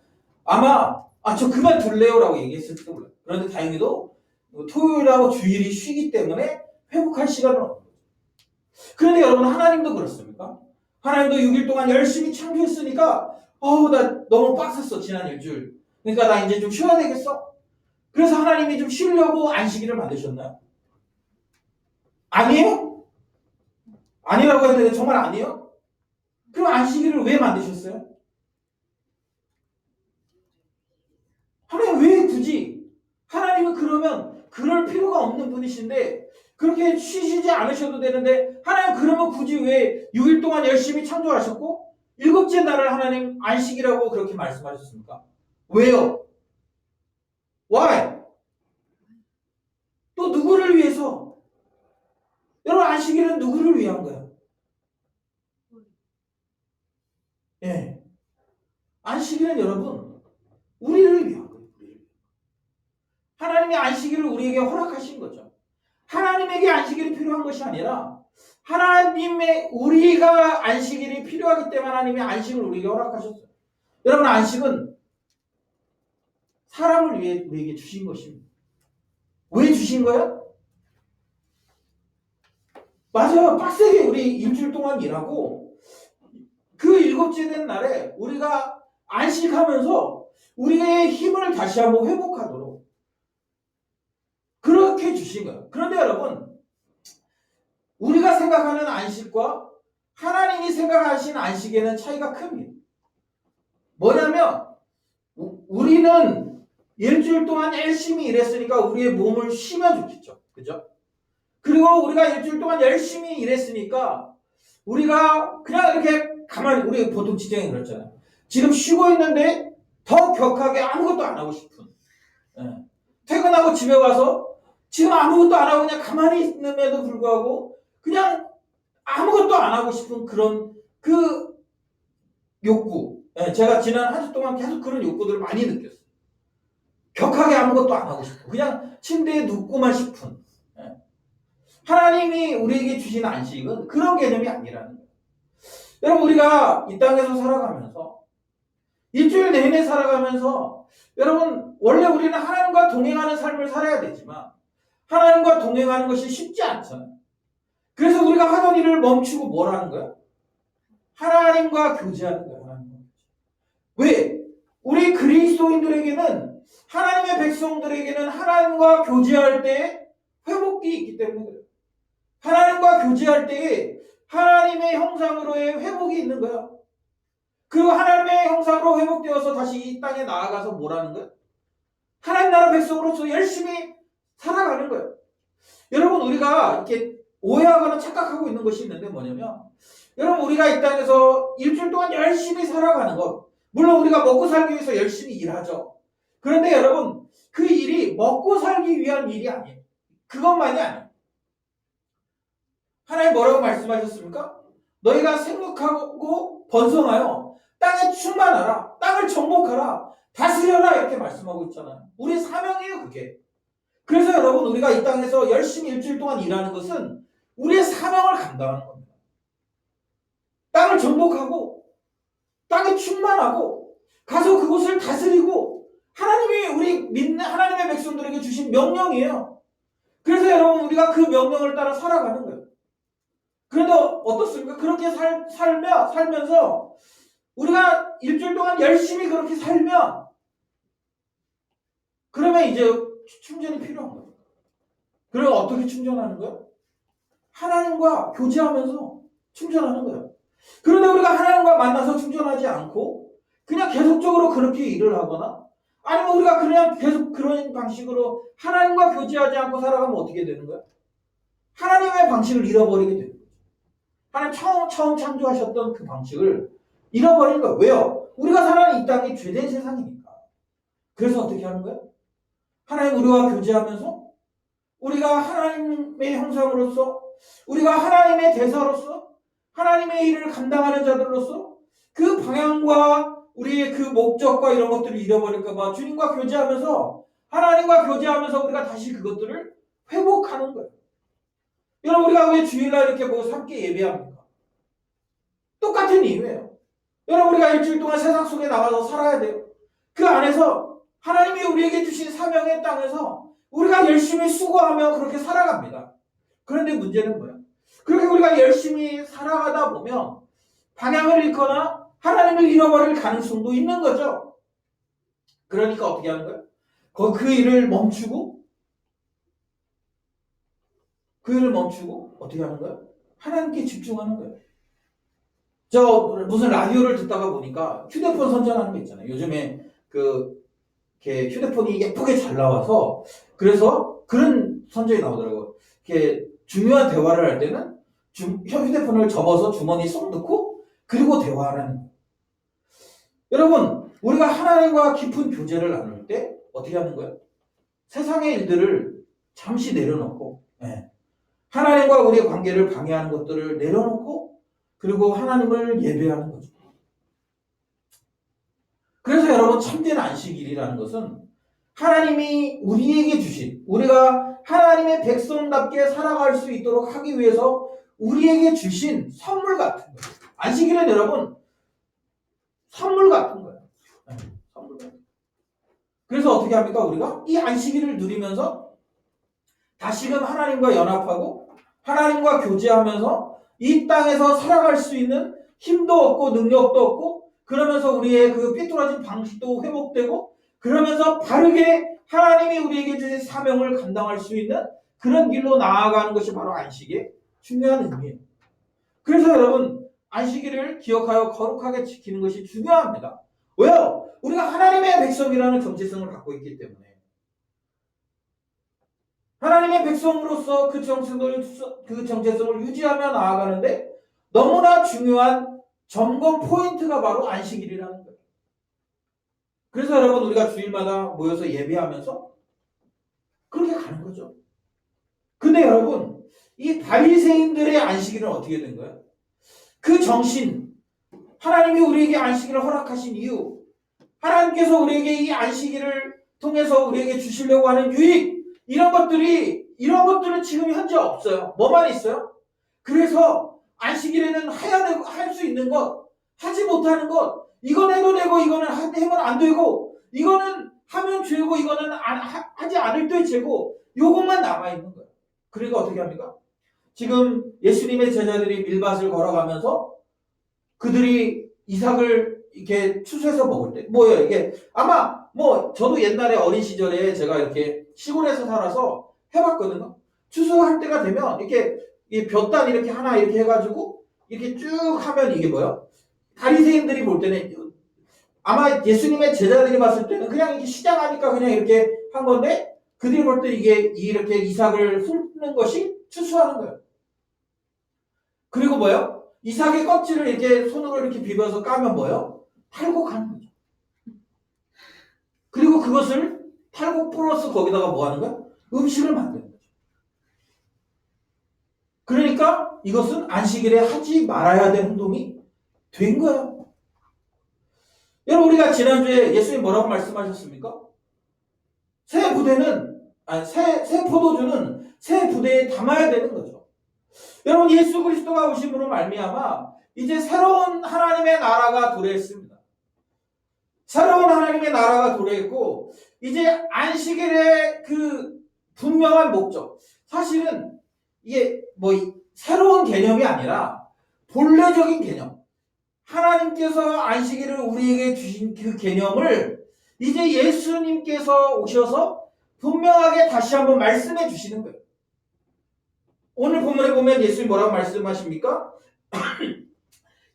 아마 저 그만둘래요라고 얘기했을지도 몰라요. 그런데 다행히도 토요일하고 주일이 쉬기 때문에 회복할 시간은 없어요. 그런데 여러분, 하나님도 그렇습니까? 하나님도 6일 동안 열심히 창조했으니까 나 너무 빡셌어 지난 일주일. 그러니까 나 이제 좀 쉬어야 되겠어. 그래서 하나님이 좀 쉬려고 안식일을 만드셨나요? 아니에요? 아니라고 했는데 정말 아니에요? 그럼 안식일을 왜 만드셨어요? 하나님 왜 굳이? 하나님은 그러면 그럴 필요가 없는 분이신데 그렇게 쉬시지 않으셔도 되는데 하나님 그러면 굳이 왜 6일 동안 열심히 창조하셨고 7째 날을 하나님 안식이라고 그렇게 말씀하셨습니까? 왜요? Why? 또 누구를 위해서? 여러분, 안식일은 누구를 위한 거야? 안식일은 여러분 우리를 위한 거예요. 하나님이 안식일을 우리에게 허락하신 거죠. 하나님에게 안식일이 필요한 것이 아니라 우리가 안식일이 필요하기 때문에 하나님이 안식을 우리에게 허락하셨어요. 여러분, 안식은 사람을 위해 우리에게 주신 것입니다. 왜 주신 거야? 맞아요. 빡세게 우리 일주일 동안 일하고 그 7째 된 날에 우리가 안식하면서 우리의 힘을 다시 한번 회복하도록 그렇게 주신 거예요. 그런데 여러분, 우리가 생각하는 안식과 하나님이 생각하신 안식에는 차이가 큽니다. 뭐냐면 우리는 일주일 동안 열심히 일했으니까 우리의 몸을 쉬면 좋겠죠. 그죠? 그리고 우리가 일주일 동안 열심히 일했으니까 우리가 그냥 이렇게 가만히, 우리 보통 직장인 그렇잖아요. 지금 쉬고 있는데 더 격하게 아무것도 안 하고 싶은. 퇴근하고 집에 와서 지금 아무것도 안 하고 그냥 가만히 있는데도 불구하고 그냥 아무것도 안 하고 싶은 그런 욕구. 제가 지난 한 주 동안 계속 그런 욕구들을 많이 느꼈어요. 격하게 아무것도 안 하고 싶고 그냥 침대에 눕고만 싶은. 하나님이 우리에게 주신 안식은 그런 개념이 아니라는 거예요. 여러분, 우리가 이 땅에서 살아가면서 일주일 내내 살아가면서 여러분, 원래 우리는 하나님과 동행하는 삶을 살아야 되지만 하나님과 동행하는 것이 쉽지 않잖아요. 그래서 우리가 하던 일을 멈추고 뭘 하는 거야? 하나님과 교제하는 거야. 왜? 우리 그리스도인들에게는, 하나님의 백성들에게는 하나님과 교제할 때 회복이 있기 때문에 그래요. 하나님과 교제할 때에 하나님의 형상으로의 회복이 있는 거야. 그리고 하나님의 형상으로 회복되어서 다시 이 땅에 나아가서 뭘 하는 거야? 하나님 나라 백성으로서 열심히 살아가는 거예요. 여러분, 우리가 이렇게 오해하거나 착각하고 있는 것이 있는데 뭐냐면, 여러분, 우리가 이 땅에서 일주일 동안 열심히 살아가는 것, 물론 우리가 먹고 살기 위해서 열심히 일하죠. 그런데 여러분, 그 일이 먹고 살기 위한 일이 아니에요. 그것만이 아니에요. 하나님 뭐라고 말씀하셨습니까? 너희가 생육하고 번성하여 땅에 충만하라. 땅을 정복하라. 다스려라. 이렇게 말씀하고 있잖아요. 우리 사명이에요, 그게. 그래서 여러분, 우리가 이 땅에서 열심히 일주일 동안 일하는 것은 우리의 사명을 감당하는 겁니다. 땅을 정복하고 땅에 충만하고 가서 그곳을 다스리고 하나님이 우리 믿는 하나님의 백성들에게 주신 명령이에요. 그래서 여러분, 우리가 그 명령을 따라 살아가는 거예요. 그런데 어떻습니까? 그렇게 살면서 우리가 일주일 동안 열심히 그렇게 살면 그러면 이제 충전이 필요한 거예요. 그럼 어떻게 충전하는 거예요? 하나님과 교제하면서 충전하는 거예요. 그런데 우리가 하나님과 만나서 충전하지 않고 그냥 계속적으로 그렇게 일을 하거나 아니면 우리가 그냥 계속 그런 방식으로 하나님과 교제하지 않고 살아가면 어떻게 되는 거예요? 하나님의 방식을 잃어버리게 되는 거예요. 하나님 처음 창조하셨던 그 방식을 잃어버리는 거예요. 왜요? 우리가 살아가는 이 땅이 죄된 세상이니까. 그래서 어떻게 하는 거예요? 하나님 우리와 교제하면서 우리가 하나님의 형상으로서 우리가 하나님의 대사로서 하나님의 일을 감당하는 자들로서 그 방향과 우리의 그 목적과 이런 것들을 잃어버릴까 봐 주님과 교제하면서 하나님과 교제하면서 우리가 다시 그것들을 회복하는 거예요. 여러분 우리가 왜 주일날 이렇게 모여서 함께 예배합니까? 똑같은 이유예요. 여러분 우리가 일주일 동안 세상 속에 나가서 살아야 돼요. 그 안에서 하나님이 우리에게 주신 사명의 땅에서 우리가 열심히 수고하며 그렇게 살아갑니다. 그런데 문제는 뭐예요? 그렇게 우리가 열심히 살아가다 보면 방향을 잃거나 하나님을 잃어버릴 가능성도 있는 거죠. 그러니까 어떻게 하는 거예요? 그 일을 멈추고 어떻게 하는 거예요? 하나님께 집중하는 거예요. 저 무슨 라디오를 듣다가 보니까 휴대폰 선전하는 거 있잖아요. 요즘에 이렇게 휴대폰이 예쁘게 잘 나와서 그래서 그런 선전이 나오더라고요. 이렇게 중요한 대화를 할 때는 휴대폰을 접어서 주머니에 쏙 넣고 그리고 대화하라는 거예요. 여러분 우리가 하나님과 깊은 교제를 나눌 때 어떻게 하는 거예요? 세상의 일들을 잠시 내려놓고 하나님과 우리의 관계를 방해하는 것들을 내려놓고 그리고 하나님을 예배하는 거죠. 그래서 여러분 참된 안식일이라는 것은 하나님이 우리에게 주신 우리가 하나님의 백성답게 살아갈 수 있도록 하기 위해서 우리에게 주신 선물 같은 거예요. 안식일은 여러분 선물 같은 거예요. 선물 같은 거예요. 그래서 어떻게 합니까? 우리가 이 안식일을 누리면서 다시금 하나님과 연합하고 하나님과 교제하면서 이 땅에서 살아갈 수 있는 힘도 얻고 능력도 얻고 그러면서 우리의 그 삐뚤어진 방식도 회복되고 그러면서 바르게 하나님이 우리에게 주신 사명을 감당할 수 있는 그런 길로 나아가는 것이 바로 안식의 중요한 의미예요. 그래서 여러분 안식일을 기억하여 거룩하게 지키는 것이 중요합니다. 왜요? 우리가 하나님의 백성이라는 정체성을 갖고 있기 때문에 하나님의 백성으로서 그 정체성을 유지하며 나아가는데 너무나 중요한 점검 포인트가 바로 안식일이라는 거예요. 그래서 여러분 우리가 주일마다 모여서 예배하면서 그렇게 가는 거죠. 근데 여러분 이 바리새인들의 안식일은 어떻게 된 거예요? 그 정신, 하나님이 우리에게 안식일을 허락하신 이유, 하나님께서 우리에게 이 안식일을 통해서 우리에게 주시려고 하는 유익 이런 것들은 지금 현재 없어요. 뭐만 있어요? 그래서 안식일에는 할 수 있는 것, 하지 못하는 것, 이건 해도 되고 이거는 하면 안 되고 이거는 하면 죄고 이거는 하지 않을 때 죄고 요것만 남아있는 거예요. 그러니까 어떻게 합니까? 지금 예수님의 제자들이 밀밭을 걸어가면서 그들이 이삭을 이렇게 추수해서 먹을 때 뭐예요 이게 아마 저도 옛날에 어린 시절에 제가 이렇게 시골에서 살아서 해봤거든요. 추수할 때가 되면 이렇게 이 볕단 이렇게 하나 이렇게 해가지고 이렇게 쭉 하면 이게 뭐예요? 바리새인들이 볼 때는 아마 예수님의 제자들이 봤을 때는 그냥 이게 시장하니까 그냥 이렇게 한 건데 그들이 볼 때 이게 이렇게 이삭을 훑는 것이 추수하는 거예요. 그리고 뭐예요? 이삭의 껍질을 이렇게 손으로 이렇게 비벼서 까면 뭐예요? 탈고 가는 거죠. 그리고 그것을 탈곡 플러스 거기다가 뭐 하는 거야? 음식을 만드는 거죠. 그러니까 이것은 안식일에 하지 말아야 될 행동이 된 거야. 여러분, 우리가 지난주에 예수님 뭐라고 말씀하셨습니까? 새 포도주는 새 부대에 담아야 되는 거죠. 여러분, 예수 그리스도가 오심으로 말미암아 이제 새로운 하나님의 나라가 도래했습니다. 새로운 하나님의 나라가 도래했고, 이제 안식일의 그 분명한 목적, 사실은 이게 뭐 새로운 개념이 아니라 본래적인 개념, 하나님께서 안식일을 우리에게 주신 그 개념을 이제 예수님께서 오셔서 분명하게 다시 한번 말씀해 주시는 거예요. 오늘 본문에 보면 예수님 뭐라고 말씀하십니까?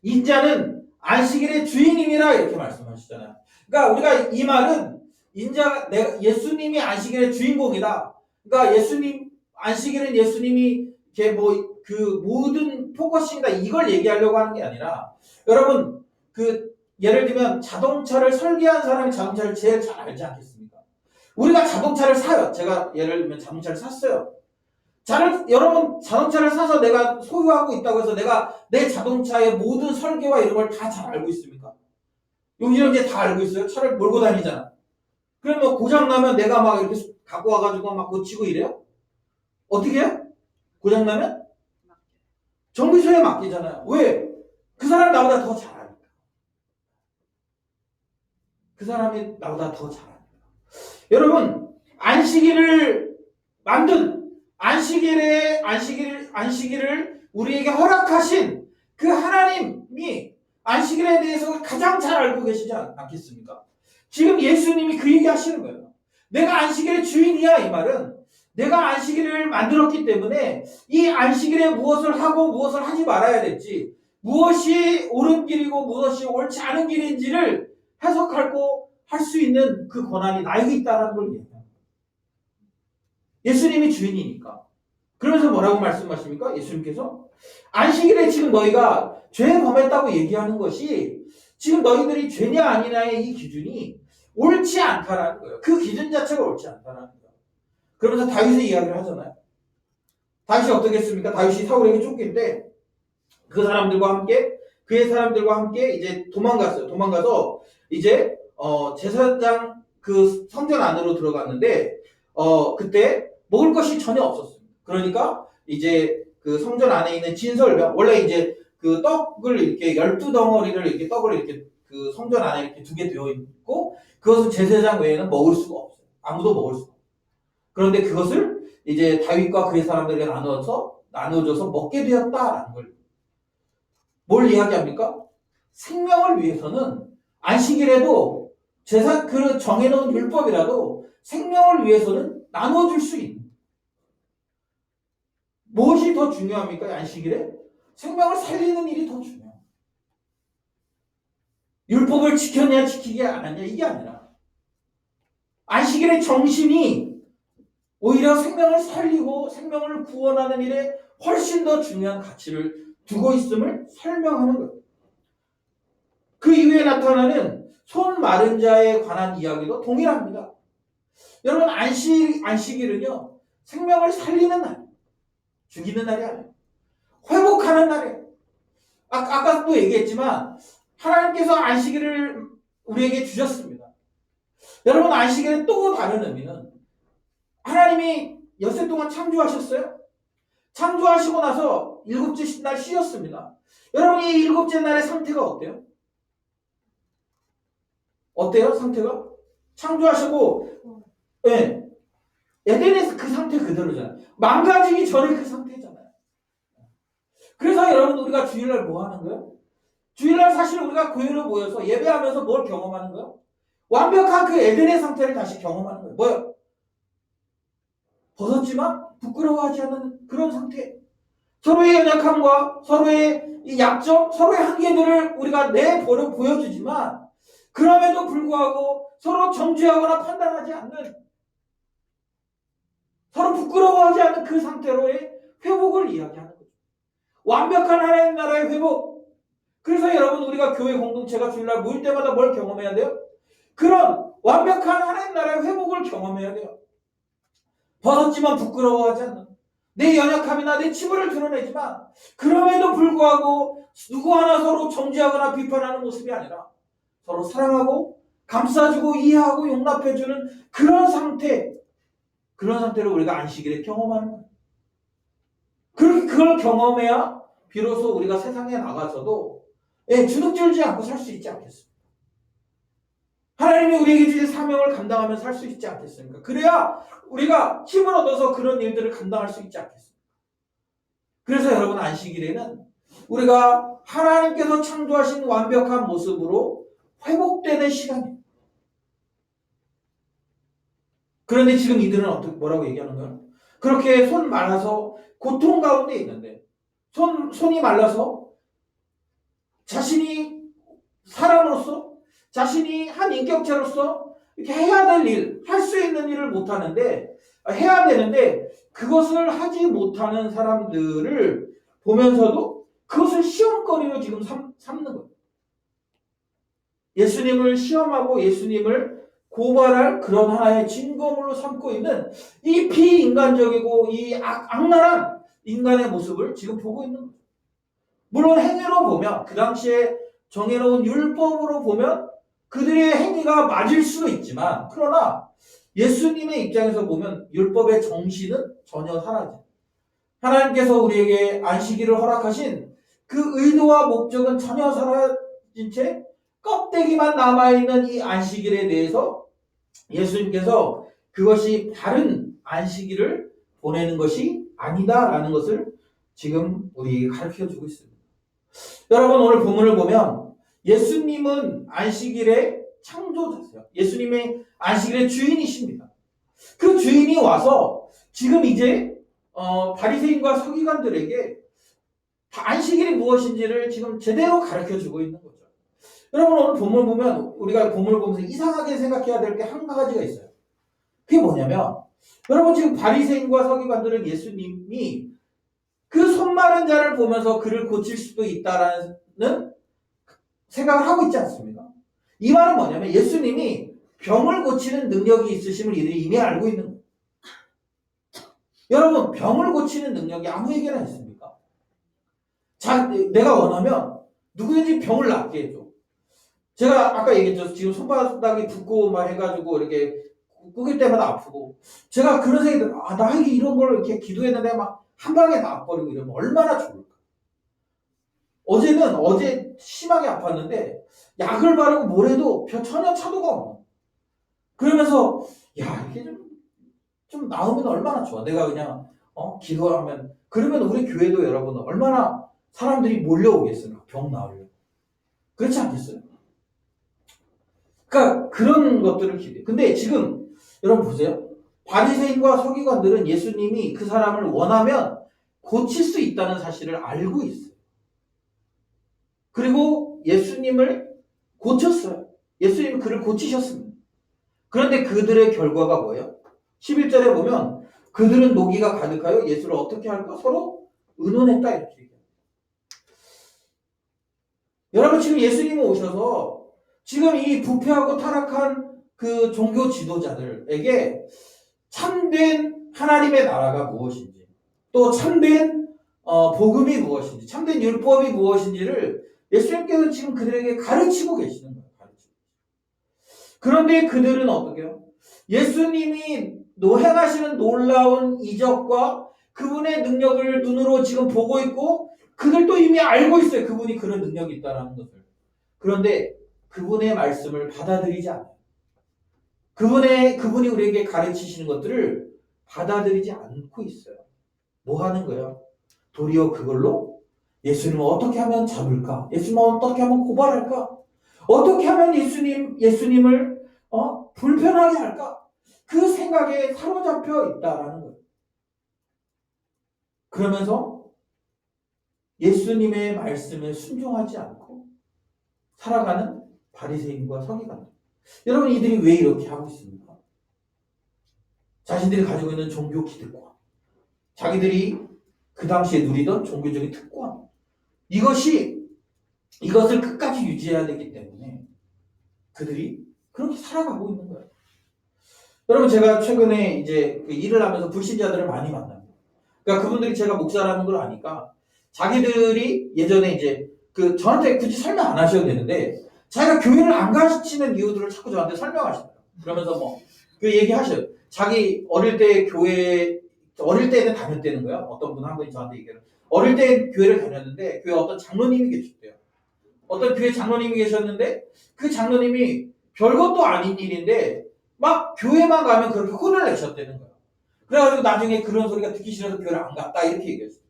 인자는 안식일의 주인님이라 이렇게 말씀하시잖아요. 그러니까 우리가 이 말은 예수님이 안식일의 주인공이다. 그러니까 안식일은 예수님이 이렇게 뭐 그 모든 포커싱이다 이걸 얘기하려고 하는 게 아니라, 여러분 예를 들면 자동차를 설계한 사람이 자동차를 제일 잘 알지 않겠습니까? 우리가 자동차를 사요. 제가 예를 들면 자동차를 샀어요. 여러분, 자동차를 사서 내가 소유하고 있다고 해서 내가 내 자동차의 모든 설계와 이런 걸 다 잘 알고 있습니까? 이런 게 다 알고 있어요? 차를 몰고 다니잖아. 그러면 고장 나면 내가 막 이렇게 갖고 와가지고 막 고치고 이래요? 어떻게 해요? 고장 나면? 정비소에 맡기잖아요. 왜? 그 사람이 나보다 더 잘 아니까. 그 사람이 나보다 더 잘 아니까. 여러분, 안식일을 만든 안식일을 우리에게 허락하신 그 하나님이 안식일에 대해서 가장 잘 알고 계시지 않겠습니까? 지금 예수님이 그 얘기 하시는 거예요. 내가 안식일의 주인이야. 이 말은 내가 안식일을 만들었기 때문에 이 안식일에 무엇을 하고 무엇을 하지 말아야 될지, 무엇이 옳은 길이고 무엇이 옳지 않은 길인지를 해석하고 할 수 있는 그 권한이 나에게 있다는 걸 얘기해요. 예수님이 주인이니까. 그러면서 뭐라고 말씀하십니까? 예수님께서 안식일에 지금 너희가 죄 범했다고 얘기하는 것이 지금 너희들이 죄냐 아니냐의 이 기준이 옳지 않다라는 거예요. 그 기준 자체가 옳지 않다라는 거예요. 그러면서 다윗의 이야기를 하잖아요. 다윗이 어떻게 했습니까? 다윗이 사울에게 쫓길 그 그의 사람들과 함께 이제 도망갔어요. 도망가서 이제 제사장 그 성전 안으로 들어갔는데 그때 먹을 것이 전혀 없었습니다. 그러니까 이제 그 성전 안에 있는 진설병, 원래 이제 그 떡을 이렇게 12덩어리를 이렇게 떡을 이렇게 그 성전 안에 이렇게 두게 되어 있고, 그것은 제사장 외에는 먹을 수가 없어요. 아무도 먹을 수가 없어요. 그런데 그것을 이제 다윗과 그의 사람들에게 나눠줘서 먹게 되었다라는 걸. 뭘 이야기합니까? 생명을 위해서는 안식일에도 그 정해놓은 율법이라도 생명을 위해서는 나눠줄 수 있는. 무엇이 더 중요합니까? 안식일에? 생명을 살리는 일이 더 중요해요. 율법을 지켰냐 지키지 않았냐 이게 아니라 안식일의 정신이 오히려 생명을 살리고 생명을 구원하는 일에 훨씬 더 중요한 가치를 두고 있음을 설명하는 거예요. 그 이후에 나타나는 손 마른 자에 관한 이야기도 동일합니다. 여러분, 안식일은요, 생명을 살리는 날, 죽이는 날이 아니에요. 회복하는 날이에요. 아까도 얘기했지만 하나님께서 안식일을 우리에게 주셨습니다. 여러분, 안식일의 또 다른 의미는 하나님이 엿새 동안 창조하셨어요. 창조하시고 나서 일곱째 날 쉬었습니다. 여러분, 이 일곱째 날의 상태가 어때요? 어때요? 상태가? 창조하시고, 네. 에덴에서 그 상태 그대로잖아요. 망가지기 전에 그 상태잖아요. 그래서 여러분, 우리가 주일날 뭐 하는 거예요? 주일날 사실 우리가 교회로 모여서 예배하면서 뭘 경험하는 거예요? 완벽한 그 에덴의 상태를 다시 경험하는 거예요. 뭐요? 벗었지만 부끄러워하지 않는 그런 상태. 서로의 연약함과 서로의 이 약점, 서로의 한계들을 우리가 보여주지만 그럼에도 불구하고 서로 정죄하거나 판단하지 않는, 서로 부끄러워하지 않는 그 상태로의 회복을 이야기하는 거죠. 완벽한 하나님 나라의 회복. 그래서 여러분, 우리가 교회 공동체가 주일날 모일 때마다 뭘 경험해야 돼요? 그런 완벽한 하나님 나라의 회복을 경험해야 돼요. 벗었지만 부끄러워하지 않는 내 연약함이나 내 치부를 드러내지만 그럼에도 불구하고 누구 하나 서로 정죄하거나 비판하는 모습이 아니라 서로 사랑하고 감싸주고 이해하고 용납해주는 그런 상태를 우리가 안식일에 경험하는 거예요. 그걸 경험해야 비로소 우리가 세상에 나가서도 주눅들지 않고 살 수 있지 않겠습니까? 하나님이 우리에게 주신 사명을 감당하며 살 수 있지 않겠습니까? 그래야 우리가 힘을 얻어서 그런 일들을 감당할 수 있지 않겠습니까? 그래서 여러분 안식일에는 우리가 하나님께서 창조하신 완벽한 모습으로 회복되는 시간이에요. 그런데 지금 이들은 뭐라고 얘기하는 거예요? 그렇게 손 말라서 고통 가운데 있는데 손이 말라서 자신이 사람으로서 자신이 한 인격체로서 이렇게 해야 될 일, 할 수 있는 일을 못하는데 해야 되는데 그것을 하지 못하는 사람들을 보면서도 그것을 시험거리로 지금 삼는 거예요. 예수님을 시험하고 예수님을 고발할 그런 하나의 증거물로 삼고 있는 이 비인간적이고 이 악랄한 인간의 모습을 지금 보고 있는 거예요. 물론 행위로 보면 그 당시에 정해놓은 율법으로 보면 그들의 행위가 맞을 수도 있지만 그러나 예수님의 입장에서 보면 율법의 정신은 전혀 사라져. 하나님께서 우리에게 안식일을 허락하신 그 의도와 목적은 전혀 사라진 채 껍데기만 남아있는 이 안식일에 대해서 예수님께서 그것이 바른 안식일을 보내는 것이 아니다라는 것을 지금 우리 가르쳐주고 있습니다. 여러분 오늘 본문을 보면 예수님은 안식일의 창조자세요. 예수님의 안식일의 주인이십니다. 그 주인이 와서 지금 이제 바리새인과 서기관들에게 안식일이 무엇인지를 지금 제대로 가르쳐주고 있는 거죠. 여러분 오늘 본문 보면 우리가 본문을 보면서 이상하게 생각해야 될 게 한 가지가 있어요. 그게 뭐냐면 여러분 지금 바리새인과 서기관들은 예수님이 그 손 마른 자를 보면서 그를 고칠 수도 있다라는 생각을 하고 있지 않습니까? 이 말은 뭐냐면 예수님이 병을 고치는 능력이 있으심을 이들이 이미 알고 있는 거예요. 여러분 병을 고치는 능력이 아무에게나 있습니까? 내가 원하면 누구든지 병을 낫게 해줘. 제가 아까 얘기했죠. 지금 손바닥이 붓고 막 해가지고 이렇게 꾸길 때마다 아프고 제가 그런 생각이 들어요. 나에게 이런 걸 이렇게 기도했는데 막 한 방에 나아버리고 이러면 얼마나 좋을까. 어제 심하게 아팠는데 약을 바르고 뭘 해도 전혀 차도가 없어. 그러면서 이게 좀 나으면 얼마나 좋아. 내가 그냥 기도하면 그러면 우리 교회도 여러분 얼마나 사람들이 몰려오겠어요. 병 나으려고. 그렇지 않겠어요? 그러니까 그런 것들을 기대해. 근데 지금 여러분 보세요. 바리새인과 서기관들은 예수님이 그 사람을 원하면 고칠 수 있다는 사실을 알고 있어요. 그리고 예수님을 고쳤어요. 예수님이 그를 고치셨습니다. 그런데 그들의 결과가 뭐예요? 11절에 보면 그들은 노기가 가득하여 예수를 어떻게 할까? 서로 의논했다 이렇게 얘기해요. 여러분 지금 예수님이 오셔서 지금 이 부패하고 타락한 그 종교 지도자들에게 참된 하나님의 나라가 무엇인지 또 참된 복음이 무엇인지 참된 율법이 무엇인지를 예수님께서 지금 그들에게 가르치고 계시는 거예요. 그런데 그들은 어떻게 해요? 예수님이 행하시는 놀라운 이적과 그분의 능력을 눈으로 지금 보고 있고 그들도 이미 알고 있어요. 그분이 그런 능력이 있다는 것을. 그런데 그분의 말씀을 받아들이지 않아요. 그분이 우리에게 가르치시는 것들을 받아들이지 않고 있어요. 뭐 하는 거예요? 도리어 그걸로 예수님을 어떻게 하면 잡을까? 예수님을 어떻게 하면 고발할까? 어떻게 하면 예수님을 불편하게 할까? 그 생각에 사로잡혀 있다라는 거예요. 그러면서 예수님의 말씀에 순종하지 않고 살아가는 바리새인과 서기관들. 여러분 이들이 왜 이렇게 하고 있습니까? 자신들이 가지고 있는 종교 기득권, 자기들이 그 당시에 누리던 종교적인 특권, 이것을 끝까지 유지해야 되기 때문에 그들이 그렇게 살아가고 있는 거예요. 여러분 제가 최근에 이제 그 일을 하면서 불신자들을 많이 만납니다. 그러니까 그분들이 제가 목사라는 걸 아니까 자기들이 예전에 이제 그 저한테 굳이 설명 안 하셔도 되는데 자기가 교회를 안 가르치는 이유들을 자꾸 저한테 설명하시더라고요. 그러면서 뭐 그 얘기하셔요. 자기 어릴 때 교회 어릴 때는 다녔다는 거예요. 어떤 분 한 분이 저한테 얘기해요. 어릴 때 교회를 다녔는데 교회 어떤 장로님이 계셨대요. 어떤 교회 장로님이 계셨는데 그 장로님이 별것도 아닌 일인데 막 교회만 가면 그렇게 혼을 내셨다는 거예요. 그래가지고 나중에 그런 소리가 듣기 싫어서 교회를 안 갔다 이렇게 얘기했어요.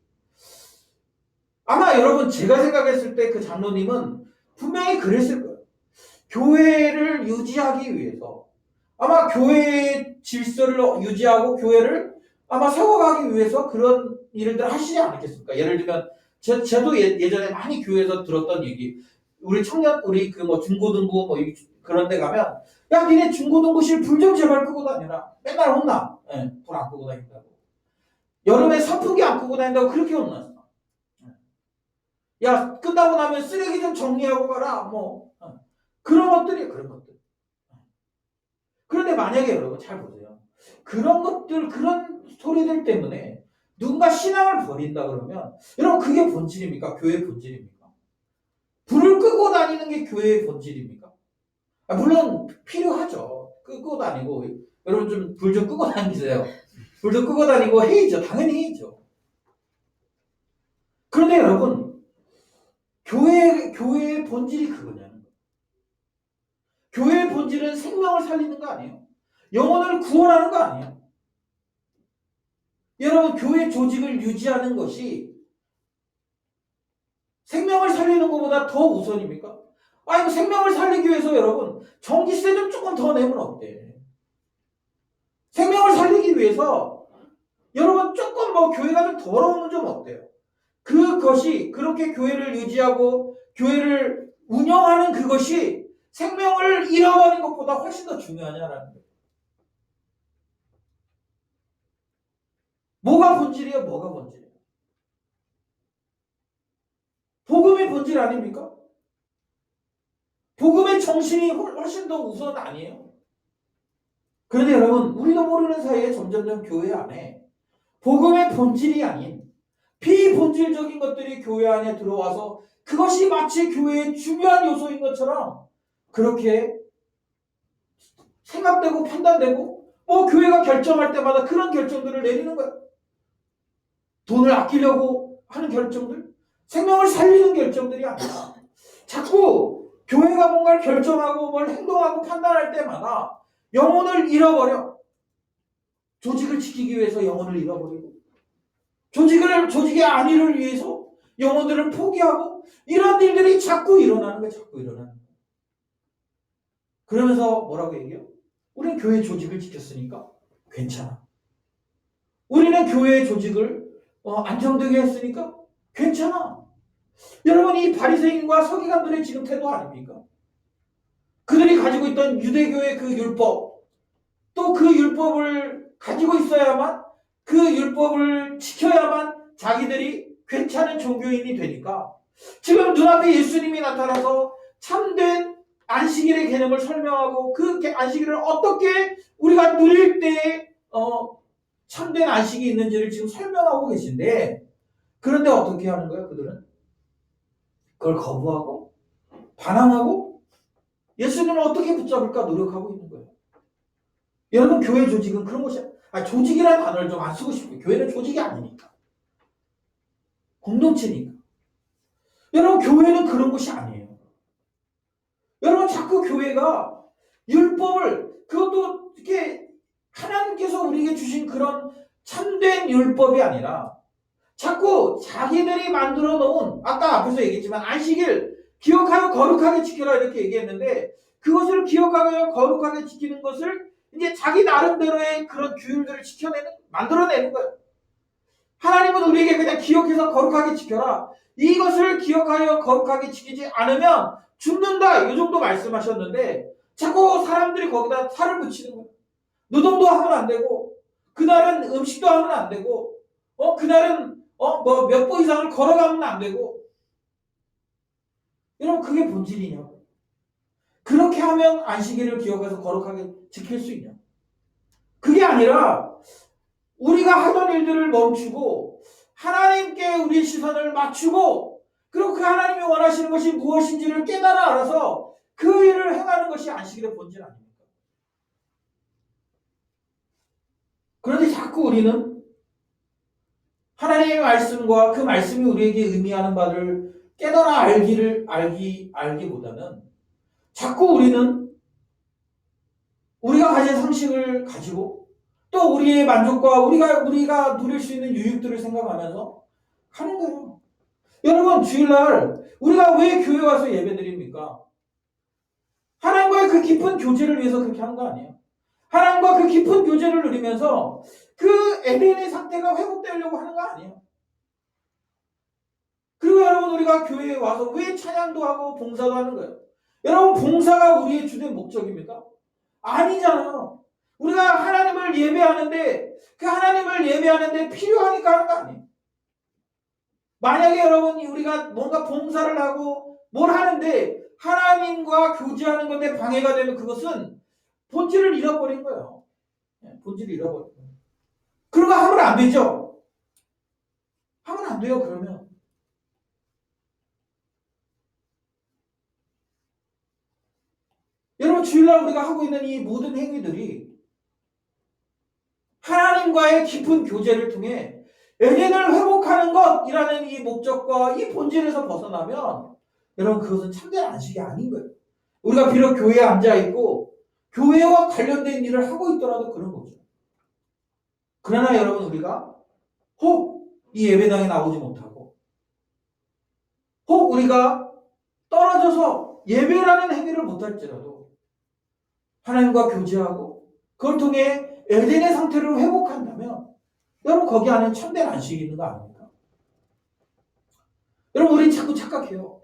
아마 여러분 제가 생각했을 때 그 장로님은 분명히 그랬을 거예요. 교회를 유지하기 위해서 아마 교회의 질서를 유지하고 교회를 아마 세워가기 위해서 그런 일들 하시지 않았겠습니까? 예를 들면 저도 예전에 많이 교회에서 들었던 얘기 우리 청년 우리 그 뭐 중고등부 뭐 그런 데 가면 야 니네 중고등부실 불 좀 제발 끄고 다녀라. 맨날 혼나. 예, 불 안 끄고 다닌다고. 여름에 선풍기 안 끄고 다닌다고 그렇게 혼났어. 야 끝나고 나면 쓰레기 좀 정리하고 가라. 뭐 그런 것들이에요. 그런 것들. 그런데 만약에 여러분 잘 보세요. 그런 것들 그런 소리들 때문에 누군가 신앙을 버린다 그러면 여러분 그게 본질입니까? 교회의 본질입니까? 불을 끄고 다니는 게 교회의 본질입니까? 물론 필요하죠. 끄고 다니고 여러분 좀 불 좀 끄고 다니세요. 불 좀 끄고 다니고 해야죠. 당연히 해야죠. 그런데 여러분 교회의 본질이 그거냐는 거예요. 교회의 본질은 생명을 살리는 거 아니에요? 영혼을 구원하는 거 아니에요? 여러분 교회 조직을 유지하는 것이 생명을 살리는 것보다 더 우선입니까? 아니 생명을 살리기 위해서 여러분 전기세 좀 조금 더 내면 어때? 생명을 살리기 위해서 여러분 조금 뭐 교회가 좀 더러우면 좀 어때요? 그것이 그렇게 교회를 유지하고 교회를 운영하는 그것이 생명을 잃어버린 것보다 훨씬 더 중요하냐라는 거예요. 뭐가 본질이에요? 뭐가 본질이에요? 복음의 본질 아닙니까? 복음의 정신이 훨씬 더 우선 아니에요? 그런데 여러분 우리도 모르는 사이에 점점점 교회 안에 복음의 본질이 아닌 비본질적인 것들이 교회 안에 들어와서 그것이 마치 교회의 중요한 요소인 것처럼 그렇게 생각되고 판단되고 뭐 교회가 결정할 때마다 그런 결정들을 내리는 거예요. 돈을 아끼려고 하는 결정들, 생명을 살리는 결정들이 아니라 자꾸 교회가 뭔가를 결정하고 뭘 행동하고 판단할 때마다 영혼을 잃어버려. 조직을 지키기 위해서 영혼을 잃어버리고 조직의 안위를 위해서 영혼들을 포기하고 이런 일들이 자꾸 일어나는 거예요. 자꾸 일어나는 거예요. 그러면서 뭐라고 얘기해요? 우리는 교회 조직을 지켰으니까 괜찮아. 우리는 교회 조직을 안정되게 했으니까 괜찮아. 여러분 이 바리새인과 서기관들의 지금 태도 아닙니까? 그들이 가지고 있던 유대교의 그 율법 또 그 율법을 가지고 있어야만 그 율법을 지켜야만 자기들이 괜찮은 종교인이 되니까 지금 눈앞에 예수님이 나타나서 참된 안식일의 개념을 설명하고 그 안식일을 어떻게 우리가 누릴 때 참된 안식이 있는지를 지금 설명하고 계신데 그런데 어떻게 하는 거예요? 그들은 그걸 거부하고 반항하고 예수님을 어떻게 붙잡을까 노력하고 있는 거예요. 여러분 교회 조직은 그런 것이 조직이라는 단어를 좀 안 쓰고 싶어요. 교회는 조직이 아니니까. 공동체니까. 여러분 교회는 그런 것이 아니에요. 여러분 자꾸 교회가 율법을 그것도 이렇게 하나님께서 우리에게 주신 그런 참된 율법이 아니라 자꾸 자기들이 만들어 놓은 아까 앞에서 얘기했지만 안식일 기억하여 거룩하게 지켜라 이렇게 얘기했는데 그것을 기억하여 거룩하게 지키는 것을 이제 자기 나름대로의 그런 규율들을 만들어내는 거예요. 하나님은 우리에게 그냥 기억해서 거룩하게 지켜라. 이것을 기억하여 거룩하게 지키지 않으면 죽는다. 이 정도 말씀하셨는데 자꾸 사람들이 거기다 살을 붙이는 거예요. 노동도 하면 안 되고 그날은 음식도 하면 안 되고 그날은 뭐 몇 보 이상을 걸어가면 안 되고 여러분 그게 본질이냐고. 그렇게 하면 안식일을 기억해서 거룩하게 지킬 수 있냐? 그게 아니라 우리가 하던 일들을 멈추고 하나님께 우리의 시선을 맞추고 그리고 그 하나님이 원하시는 것이 무엇인지를 깨달아 알아서 그 일을 행하는 것이 안식일의 본질 아닙니까? 그런데 자꾸 우리는 하나님의 말씀과 그 말씀이 우리에게 의미하는 바를 깨달아 알기보다는 자꾸 우리는 우리가 가진 상식을 가지고 또 우리의 만족과 우리가 누릴 수 있는 유익들을 생각하면서 가는 거예요. 여러분, 주일날 우리가 왜 교회 와서 예배 드립니까? 하나님과의 그 깊은 교제를 위해서 그렇게 하는 거 아니에요? 하나님과 그 깊은 교제를 누리면서 그 에덴의 상태가 회복되려고 하는 거 아니에요? 그리고 여러분, 우리가 교회에 와서 왜 찬양도 하고 봉사도 하는 거예요? 여러분, 봉사가 우리의 주된 목적입니까? 아니잖아요. 우리가 하나님을 예배하는데 그 하나님을 예배하는데 필요하니까 하는 거 아니에요? 만약에 여러분 우리가 뭔가 봉사를 하고 뭘 하는데 하나님과 교제하는 건데 방해가 되면 그것은 본질을 잃어버린 거예요. 본질을 잃어버린 거예요. 그런 거 하면 안 되죠? 하면 안 돼요, 그러면. 여러분, 주일날 우리가 하고 있는 이 모든 행위들이 하나님과의 깊은 교제를 통해 에덴을 회복하는 것이라는 이 목적과 이 본질에서 벗어나면 여러분, 그것은 참된 안식이 아닌 거예요. 우리가 비록 교회에 앉아있고 교회와 관련된 일을 하고 있더라도 그런 거죠. 그러나 여러분, 우리가 혹 이 예배당에 나오지 못하고 혹 우리가 떨어져서 예배라는 행위를 못할지라도 하나님과 교제하고 그걸 통해 에덴의 상태를 회복한다면 여러분, 거기 안에 참된 안식이 있는 거 아닙니까? 여러분, 우리 자꾸 착각해요.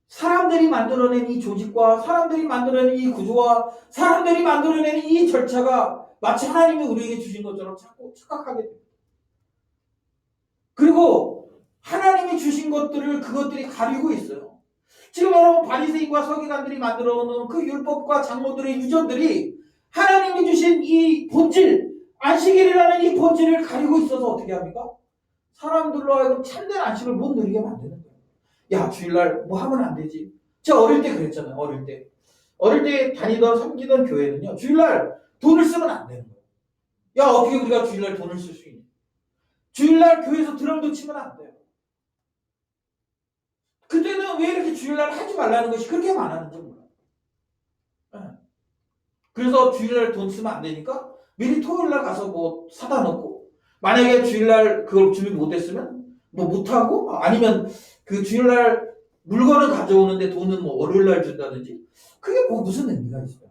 사람들이 만들어낸 이 조직과 사람들이 만들어낸 이 구조와 사람들이 만들어낸 이 절차가 마치 하나님이 우리에게 주신 것처럼 자꾸 착각하게 돼요. 그리고 하나님이 주신 것들을 그것들이 가리고 있어요. 지금 여러분, 바리새인과 서기관들이 만들어 놓은 그 율법과 장로들의 유전들이 하나님이 주신 이 본질, 안식일이라는 이 본질을 가리고 있어서 어떻게 합니까? 사람들로 하여금 참된 안식을 못 누리게 만드는 거예요. 야, 주일날 뭐 하면 안 되지. 제가 어릴 때 그랬잖아요. 어릴 때 다니던 섬기던 교회는요, 주일날 돈을 쓰면 안 되는 거예요. 야, 어떻게 우리가 주일날 돈을 쓸 수 있냐? 주일날 교회에서 드럼도 치면 안 돼요. 그때는 왜 이렇게 주일날 하지 말라는 것이 그렇게 많았는지 몰라요. 그래서 주일날 돈 쓰면 안 되니까 미리 토요일날 가서 뭐 사다 놓고, 만약에 주일날 그걸 준비 못했으면 뭐 못하고, 아니면 그 주일날 물건을 가져오는데 돈은 뭐 월요일날 준다든지, 그게 뭐 무슨 의미가 있어요?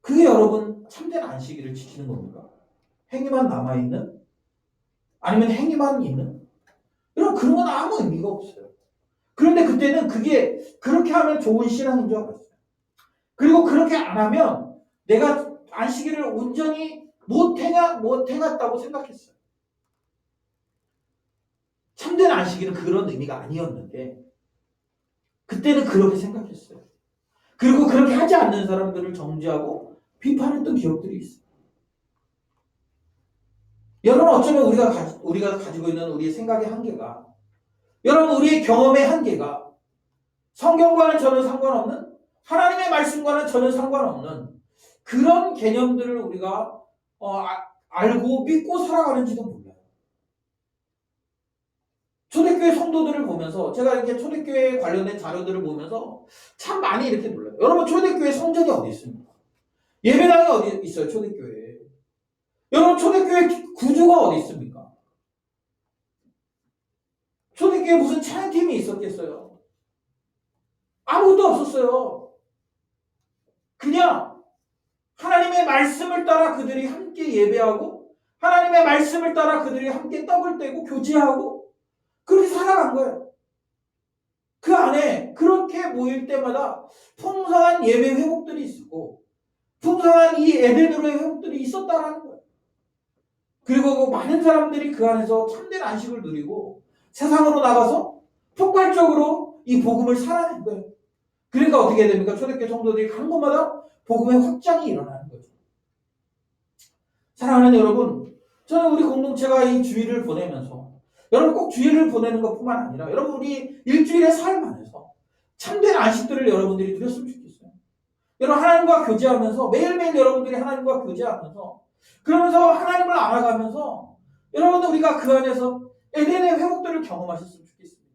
그게 여러분 참된 안식일을 지키는 겁니까? 행위만 남아있는? 아니면 행위만 있는? 여러분, 그런 건 아무 의미가 없어요. 그런데 그때는 그게 그렇게 하면 좋은 신앙인 줄 알았어요. 그리고 그렇게 안 하면 내가 안식일을 온전히 못 행했다고 생각했어요. 참된 안식일은 그런 의미가 아니었는데 그때는 그렇게 생각했어요. 그리고 그렇게 하지 않는 사람들을 정죄하고 비판했던 기억들이 있어요. 여러분, 어쩌면 우리가 가지고 있는 우리의 생각의 한계가, 여러분, 우리의 경험의 한계가 성경과는 전혀 상관없는, 하나님의 말씀과는 전혀 상관없는 그런 개념들을 우리가 알고 믿고 살아가는지도 몰라요. 초대교회 성도들을 보면서, 제가 이렇게 초대교회에 관련된 자료들을 보면서 참 많이 이렇게 놀라요. 여러분, 초대교회 성전이 어디 있습니까? 예배당이 어디 있어요, 초대교회에? 여러분, 초대교회 구조가 어디 있습니까? 초대교회에 무슨 찬양팀이 있었겠어요? 아무것도 없었어요. 그냥 하나님의 말씀을 따라 그들이 함께 예배하고, 하나님의 말씀을 따라 그들이 함께 떡을 떼고 교제하고 그렇게 살아간 거예요. 그 안에 그렇게 모일 때마다 풍성한 예배 회복들이 있었고 풍성한 이 에덴으로의 회복들이 있었다라는 거예요. 그리고 많은 사람들이 그 안에서 참된 안식을 누리고 세상으로 나가서 폭발적으로 이 복음을 살아낸 거예요. 그러니까 어떻게 됩니까? 초대교회 성도들이 간 곳마다 복음의 확장이 일어나는 거죠. 사랑하는 여러분, 저는 우리 공동체가 이 주일을 보내면서 여러분 꼭 주일을 보내는 것뿐만 아니라 여러분 우리 일주일의 삶 안에서 참된 안식들을 여러분들이 누렸으면 좋겠어요. 여러분 하나님과 교제하면서 매일매일 여러분들이 하나님과 교제하면서 그러면서 하나님을 알아가면서 여러분 우리가 그 안에서 에덴의 회복들을 경험하셨으면 좋겠습니다.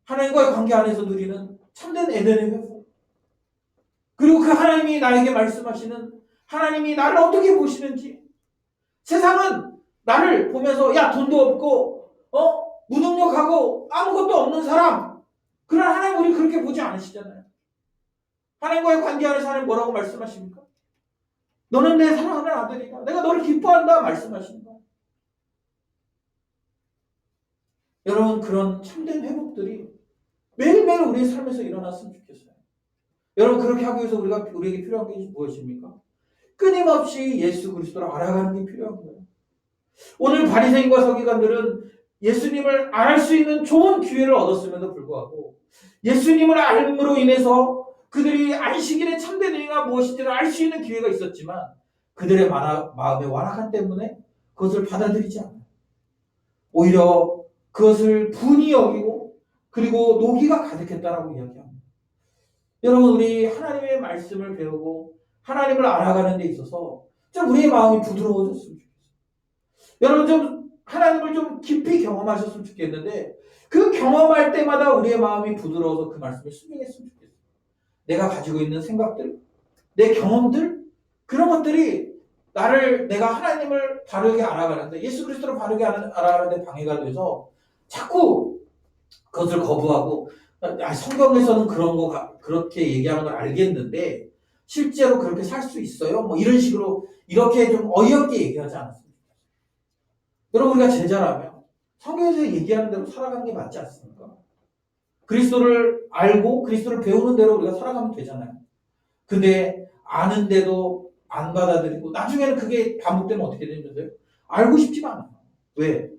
하나님과의 관계 안에서 누리는 참된 에덴의 회복. 그리고 그 하나님이 나에게 말씀하시는 하나님이 나를 어떻게 보시는지 세상은 나를 보면서 야 돈도 없고 무능력하고 아무것도 없는 사람 그런 하나님 우리 그렇게 보지 않으시잖아요. 하나님과의 관계 안에서 하나님 뭐라고 말씀하십니까? 너는 내 사랑하는 아들이다. 내가 너를 기뻐한다 말씀하시는 거예요. 여러분 그런 참된 회복들이 매일매일 우리의 삶에서 일어났으면 좋겠어요. 여러분 그렇게 하기 위해서 우리에게 필요한 게 무엇입니까? 끊임없이 예수 그리스도를 알아가는 게 필요한 거예요. 오늘 바리새인과 서기관들은 예수님을 알할 수 있는 좋은 기회를 얻었음에도 불구하고 예수님을 알므로 인해서 그들이 안식일의 참된 의미가 무엇인지를 알 수 있는 기회가 있었지만 그들의 마음의 완악함 때문에 그것을 받아들이지 않아요. 오히려 그것을 분이 여기고 그리고 노기가 가득했다라고 이야기합니다. 여러분 우리 하나님의 말씀을 배우고 하나님을 알아가는 데 있어서 좀 우리의 마음이 부드러워졌으면 좋겠어요. 여러분 좀 하나님을 좀 깊이 경험하셨으면 좋겠는데 그 경험할 때마다 우리의 마음이 부드러워서 그 말씀을 순종했으면 좋겠어요. 내가 가지고 있는 생각들, 내 경험들 그런 것들이 내가 하나님을 바르게 알아가는데 예수 그리스도를 바르게 알아가는데 방해가 돼서 자꾸 그것을 거부하고 성경에서는 그렇게 얘기하는 걸 알겠는데 실제로 그렇게 살 수 있어요? 뭐 이런 식으로 이렇게 좀 어이없게 얘기하지 않았습니다. 여러분 우리가 제자라면 성경에서 얘기하는 대로 살아가는 게 맞지 않습니까? 그리스도를 알고 그리스도를 배우는 대로 우리가 살아가면 되잖아요. 근데 아는데도 안 받아들이고 나중에는 그게 반복되면 어떻게 되는데요? 알고 싶지가 않아요. 왜?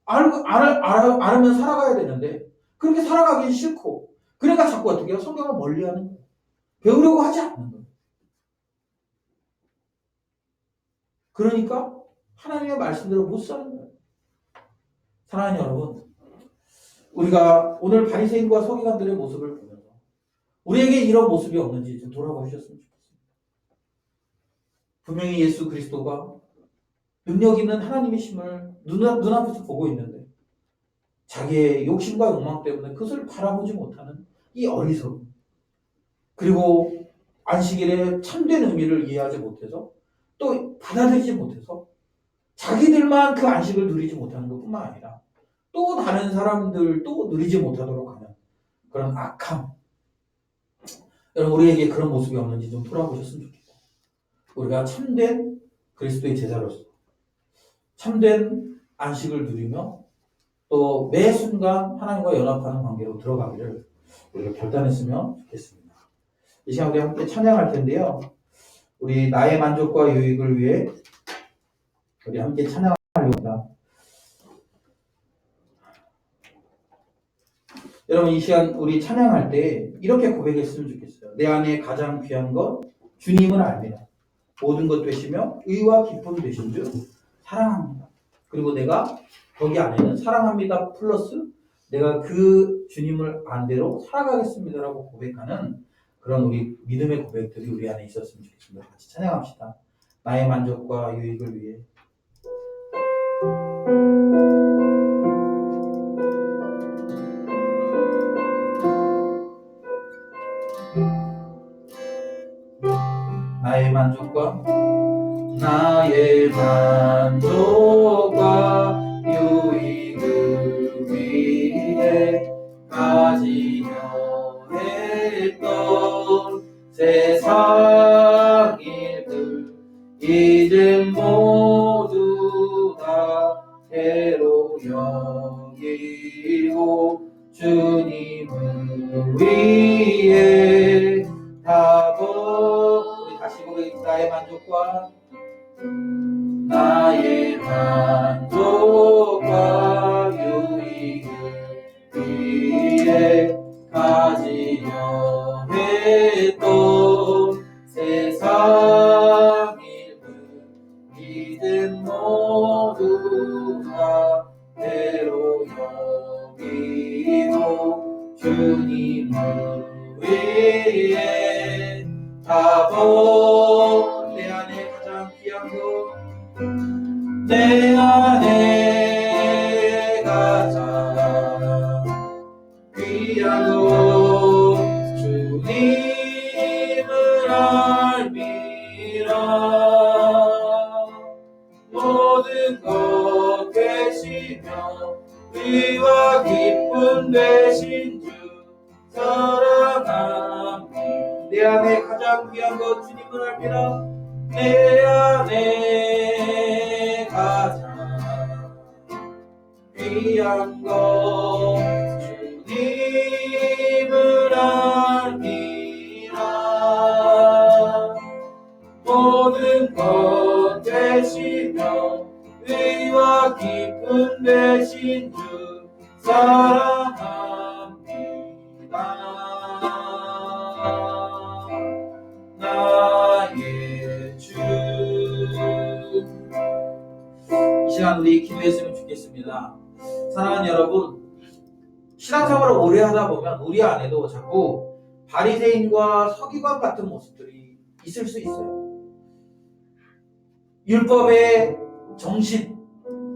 알으면 살아가야 되는데 그렇게 살아가기 싫고 그러니까 자꾸 어떻게 해요? 성경을 멀리하는 거예요. 배우려고 하지 않는 거예요. 그러니까 하나님의 말씀대로 못 사는 거예요. 사랑하는 여러분, 우리가 오늘 바리새인과 서기관들의 모습을 보면서 우리에게 이런 모습이 없는지 좀 돌아봐 주셨으면 좋겠습니다. 분명히 예수 그리스도가 능력 있는 하나님이심을 눈앞에서 보고 있는데 자기의 욕심과 욕망 때문에 그것을 바라보지 못하는 이 어리석음 그리고 안식일의 참된 의미를 이해하지 못해서 또 받아들이지 못해서 자기들만 그 안식을 누리지 못하는 것뿐만 아니라 또 다른 사람들도 누리지 못하도록 하는 그런 악함. 여러분 우리에게 그런 모습이 없는지 좀 돌아보셨으면 좋겠고 우리가 참된 그리스도의 제자로서 참된 안식을 누리며 또 매 순간 하나님과 연합하는 관계로 들어가기를 우리가 결단했으면 좋겠습니다. 이 시간 우리 함께 찬양할 텐데요. 우리 나의 만족과 유익을 위해 우리 함께 찬양하려고 합니다. 여러분 이 시간 우리 찬양할 때 이렇게 고백했으면 좋겠어요. 내 안에 가장 귀한 것 주님을 압니다. 모든 것 되시며 의와 기쁨 되신 줄 사랑합니다. 그리고 내가 거기 안에는 사랑합니다 플러스 내가 그 주님을 안 대로 살아가겠습니다라고 고백하는 그런 우리 믿음의 고백들이 우리 안에 있었으면 좋겠습니다. 같이 찬양합시다. 나의 만족과 유익을 위해 나의 만족과 유익을 위해 가지려 했던 세상 일들 이젠 모두 다 해로 여기고 주님을 위해 우리 다시 고백 나의 만족과 유익을 위해 가지려 했던 세상 일들 이젠 모두 다 배로 여기고 주님을 위해 다 버려 내 안에 가장 귀한 것 내 안에 가장 귀한 것 주님을 알미라 모든 것 되시며 의와 기쁨 되신 주 사랑합니다. 내 안에 가장 귀한 것 주님을 알미라 내 안에 가장 귀한 것 주님을 알미라 모든 것 되시며 의와 기쁨 되신 주 사랑합니다. 나의 주. 이 시간 우리 기도했으면 좋겠습니다. 사랑하는 여러분, 신앙생활을 오래 하다 보면 우리 안에도 자꾸 바리새인과 서기관 같은 모습들이 있을 수 있어요. 율법의 정신,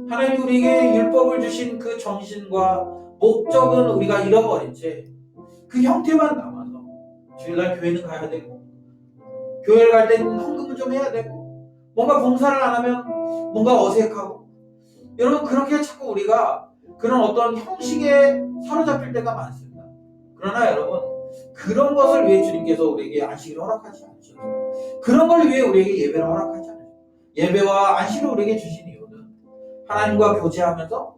하나님 우리에게 율법을 주신 그 정신과 목적은 우리가 잃어버린 채 그 형태만 남아서 주일날 교회는 가야 되고 교회를 갈 때는 헌금을 좀 해야 되고 뭔가 봉사를 안 하면 뭔가 어색하고 여러분 그렇게 자꾸 우리가 그런 어떤 형식에 사로잡힐 때가 많습니다. 그러나 여러분 그런 것을 위해 주님께서 우리에게 안식일을 허락하지 않으셨어요. 그런 걸 위해 우리에게 예배를 허락하지 않으셨어요. 예배와 안식을 우리에게 주신 이유는 하나님과 교제하면서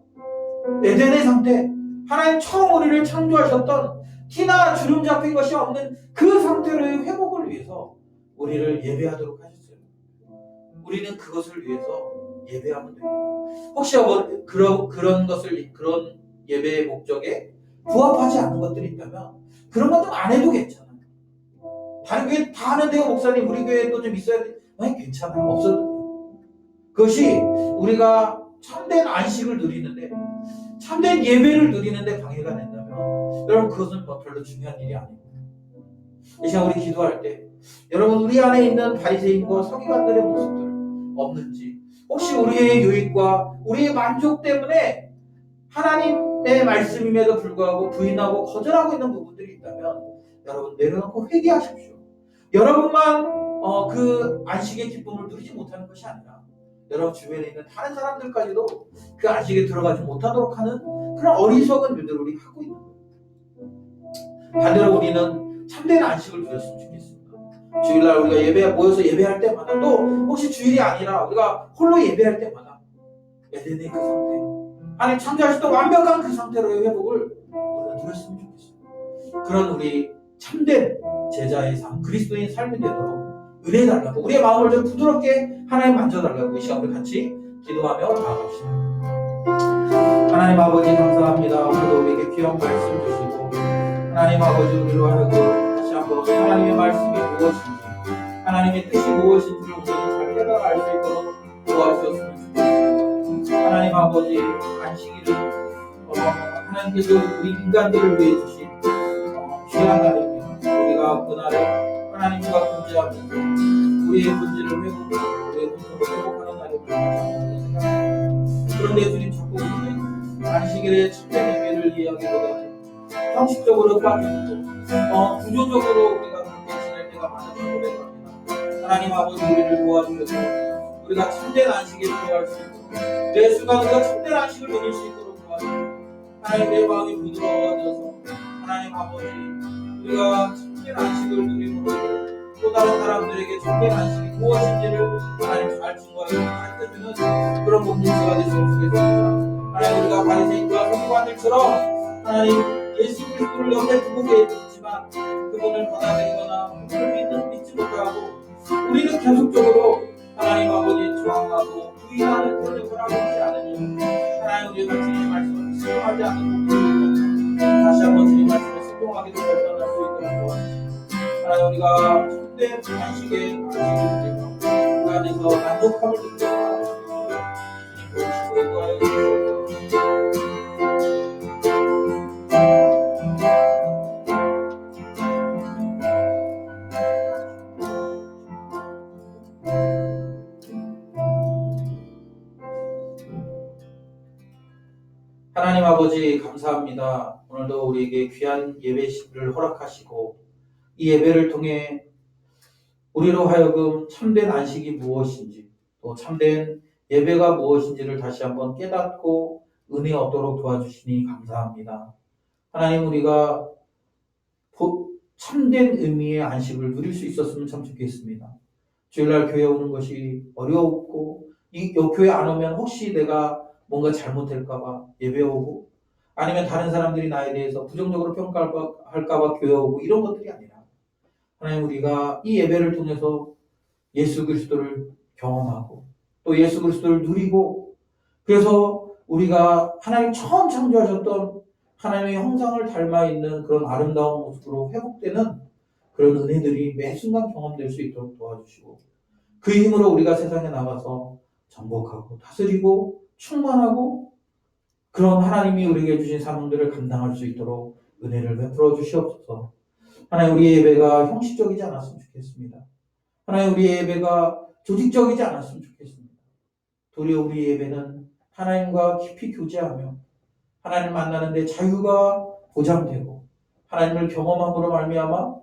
에덴의 상태, 하나님 처음 우리를 창조하셨던 티나 주름 잡힌 것이 없는 그 상태의 회복을 위해서 우리를 예배하도록 하셨어요. 우리는 그것을 위해서 예배하면 됩니다. 혹시 그런 것을 그런 예배의 목적에 부합하지 않는 것들이 있다면 그런 것도 안 해도 괜찮아요. 다른 교회 다 하는데요, 목사님 우리 교회도 좀 있어야 돼. 아니 괜찮아요. 없어도 돼요. 그것이 우리가 참된 안식을 누리는데 참된 예배를 누리는데 방해가 된다면 여러분 그것은 뭐 별로 중요한 일이 아닙니다. 이 시간 우리 기도할 때 여러분 우리 안에 있는 바리새인과 서기관들의 모습들 없는지 혹시 우리의 유익과 우리의 만족 때문에 하나님의 말씀임에도 불구하고 부인하고 거절하고 있는 부분들이 있다면 여러분 내려놓고 회개하십시오. 여러분만 그 안식의 기쁨을 누리지 못하는 것이 아니라 여러분 주변에 있는 다른 사람들까지도 그 안식에 들어가지 못하도록 하는 그런 어리석은 일들을 우리 하고 있는 거예요. 반대로 우리는 참된 안식을 누렸으면 좋겠습니다. 주일날 우리가 모여서 예배할 때마다 또 혹시 주일이 아니라 우리가 홀로 예배할 때마다 에덴의 그 상태 하나님 창조하셨던 완벽한 그 상태로의 회복을 우리가 누렸으면 좋겠습니다. 그런 우리 참된 제자의 삶, 그리스도인 삶이 되도록 은혜 달라고 우리의 마음을 좀 부드럽게 하나님 만져달라고 이 시간 우리 같이 기도하며 나아갑시다. 하나님 아버지 감사합니다. 오늘도 우리에게 귀한 말씀 주시고 하나님 아버지 우리로 하여금 다시 한번 하나님의 말씀이 무엇인지 하나님의 뜻이 무엇인지를 우리가 잘 깨달아 알 수 있도록 도와주셨으면 좋겠습니다. 하나님 아버지 안식일은 하나님께서 우리 인간들을 위해 주신 귀한 날입니다. 우리가 그날에 하나님과 교제하면서 우리의 문제를 회복하고 우리의 문제를 회복하는 날을 생각합니다. 그런데 주님 자꾸 우리는 안식일의 참된 의미를 이해하기보다는 형식적으로 빠지고 구조적으로 우리가 그렇게 지낼 때가 많은 걸 고백합니다. 하나님 아버지 우리를 도와주셔서 우리가 참된 안식에 들어갈 수 있도록 내 순간 우리가 참된 안식을 누릴 수 있도록 도와주시고 하나님 내 마음이 부드러워져서 하나님 아버지 우리가 참된 안식을 누림으로 또 다른 사람들에게 참된 안식이 무엇인지를 하나님 잘 증거하고 가르쳐주는 그런 공동체가 됐으면 좋겠습니다. 하나님 우리가 바리새인과 서기관들처럼 하나님 예수 그리스도를 옆에 두고 계시지만 그분을 받아들이거나 그분을 믿지 못하고 우리는 계속적으로 하나님 아버지 저항하고 부인하는 태도를 하고 있지 않으니 하나님 우리가 주님의 말씀을 수용하지 않는 부분을 다시 한번 주님 말씀을 순종하기도 결단할 수 있도록 도와주시고 우리가 참된 안식에 안식을 누리며 그 안에서 만족함을 느끼며 주님 보시고 인도하여 주시옵소서. 하나님 아버지 감사합니다. 오늘도 우리에게 귀한 예배를 허락하시고 이 예배를 통해 우리로 하여금 참된 안식이 무엇인지 또 참된 예배가 무엇인지를 다시 한번 깨닫고 은혜 얻도록 도와주시니 감사합니다. 하나님 우리가 참된 의미의 안식을 누릴 수 있었으면 참 좋겠습니다. 주일날 교회 오는 것이 어려웠고 이 교회 안 오면 혹시 내가 뭔가 잘못할까봐 예배 오고 아니면 다른 사람들이 나에 대해서 부정적으로 평가할까봐 교회 오고 이런 것들이 아니라 하나님 우리가 이 예배를 통해서 예수 그리스도를 경험하고 또 예수 그리스도를 누리고 그래서 우리가 하나님 처음 창조하셨던 하나님의 형상을 닮아 있는 그런 아름다운 모습으로 회복되는 그런 은혜들이 매 순간 경험될 수 있도록 도와주시고 그 힘으로 우리가 세상에 나가서 정복하고 다스리고 충만하고 그런 하나님이 우리에게 주신 사명들을 감당할 수 있도록 은혜를 베풀어 주시옵소서. 하나님 우리의 예배가 형식적이지 않았으면 좋겠습니다. 하나님 우리의 예배가 조직적이지 않았으면 좋겠습니다. 도리어 우리의 예배는 하나님과 깊이 교제하며 하나님 만나는데 자유가 보장되고 하나님을 경험함으로 말미암아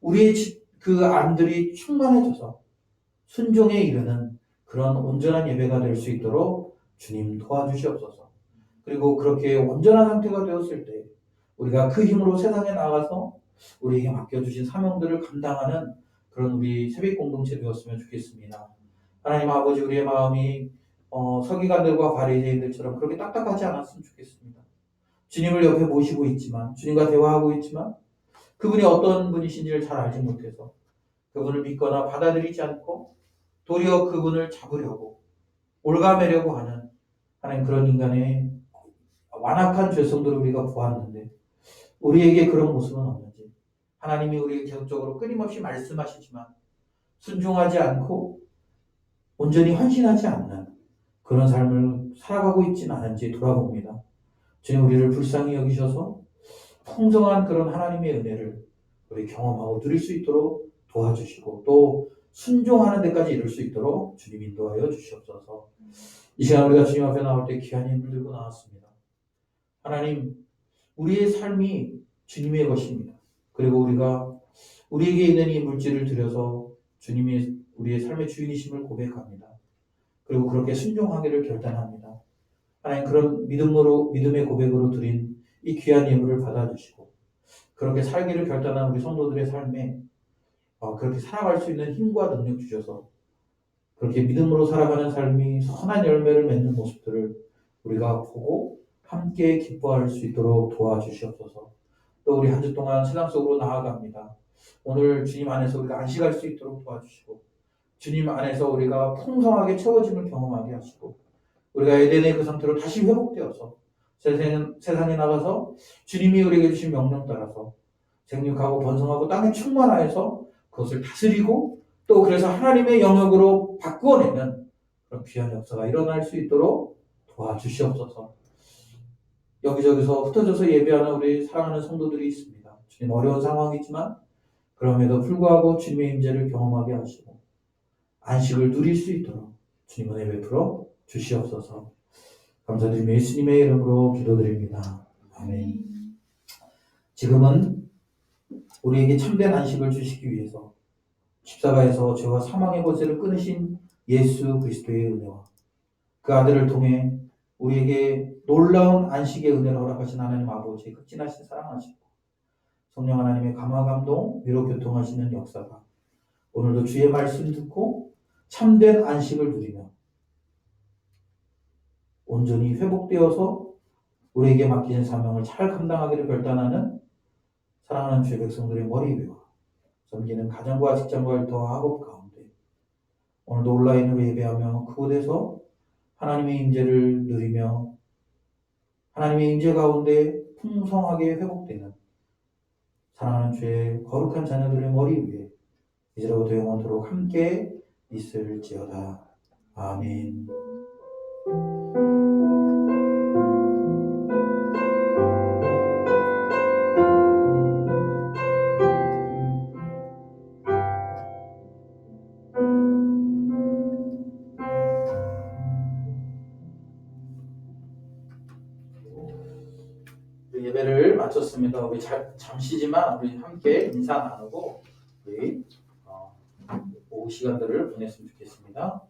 우리의 그 안들이 충만해져서 순종에 이르는 그런 온전한 예배가 될 수 있도록 주님 도와주시옵소서. 그리고 그렇게 온전한 상태가 되었을 때 우리가 그 힘으로 세상에 나가서 우리에게 맡겨주신 사명들을 감당하는 그런 우리 새벽 공동체 되었으면 좋겠습니다. 하나님 아버지 우리의 마음이 서기관들과 바리새인들처럼 그렇게 딱딱하지 않았으면 좋겠습니다. 주님을 옆에 모시고 있지만 주님과 대화하고 있지만 그분이 어떤 분이신지를 잘 알지 못해서 그분을 믿거나 받아들이지 않고 도리어 그분을 잡으려고 올가매려고 하는 하나님 그런 인간의 완악한 죄성들을 우리가 보았는데 우리에게 그런 모습은 없는지 하나님이 우리에게 계속적으로 끊임없이 말씀하시지만 순종하지 않고 온전히 헌신하지 않는 그런 삶을 살아가고 있지는 않은지 돌아봅니다. 주님 우리를 불쌍히 여기셔서 풍성한 그런 하나님의 은혜를 우리 경험하고 누릴 수 있도록 도와주시고 또 순종하는 데까지 이룰 수 있도록 주님 인도하여 주시옵소서. 이 시간 우리가 주님 앞에 나올 때 귀한 힘을 들고 나왔습니다. 하나님 우리의 삶이 주님의 것입니다. 그리고 우리가 우리에게 있는 이 물질을 들여서 주님이 우리의 삶의 주인이심을 고백합니다. 그리고 그렇게 순종하기를 결단합니다. 하나님 그런 믿음의 고백으로 드린 이 귀한 예물을 받아주시고 그렇게 살기를 결단한 우리 성도들의 삶에 그렇게 살아갈 수 있는 힘과 능력 주셔서 그렇게 믿음으로 살아가는 삶이 선한 열매를 맺는 모습들을 우리가 보고 함께 기뻐할 수 있도록 도와주시옵소서. 또 우리 한 주 동안 세상 속으로 나아갑니다. 오늘 주님 안에서 우리가 안식할 수 있도록 도와주시고 주님 안에서 우리가 풍성하게 채워짐을 경험하게 하시고 우리가 에덴의 그 상태로 다시 회복되어서 세상에 나가서 주님이 우리에게 주신 명령 따라서 생육하고 번성하고 땅에 충만하여서 그것을 다스리고 또 그래서 하나님의 영역으로 바꾸어내는 그런 귀한 역사가 일어날 수 있도록 도와주시옵소서. 여기저기서 흩어져서 예배하는 우리 사랑하는 성도들이 있습니다. 주님 어려운 상황이지만 그럼에도 불구하고 주님의 임재를 경험하게 하시고 안식을 누릴 수 있도록 주님 은혜 베풀어 주시옵소서. 감사드리며 예수님의 이름으로 기도드립니다. 아멘. 지금은 우리에게 참된 안식을 주시기 위해서 십자가에서 죄와 사망의 권세를 끊으신 예수 그리스도의 은혜와 그 아들을 통해 우리에게 놀라운 안식의 은혜를 허락하신 하나님 아버지의 극진하신 사랑하시고 성령 하나님의 감화 감동 위로 교통하시는 역사가 오늘도 주의 말씀 듣고 참된 안식을 누리며 온전히 회복되어서 우리에게 맡기는 사명을 잘 감당하기를 결단하는 사랑하는 주의 백성들의 머리 위와 섬기는 가정과 직장과 일터와 학업 가운데 오늘도 온라인으로 예배하며 그곳에서 하나님의 임재를 누리며 하나님의 임재 가운데 풍성하게 회복되는 사랑하는 주의 거룩한 자녀들의 머리 위에 이제로부터 영원토록 함께 있을지어다. 아멘. 우리 예배를 마쳤습니다. 우리 잠시지만 우리 함께 인사 나누고 우리 오후 시간들을 보냈으면 좋겠습니다.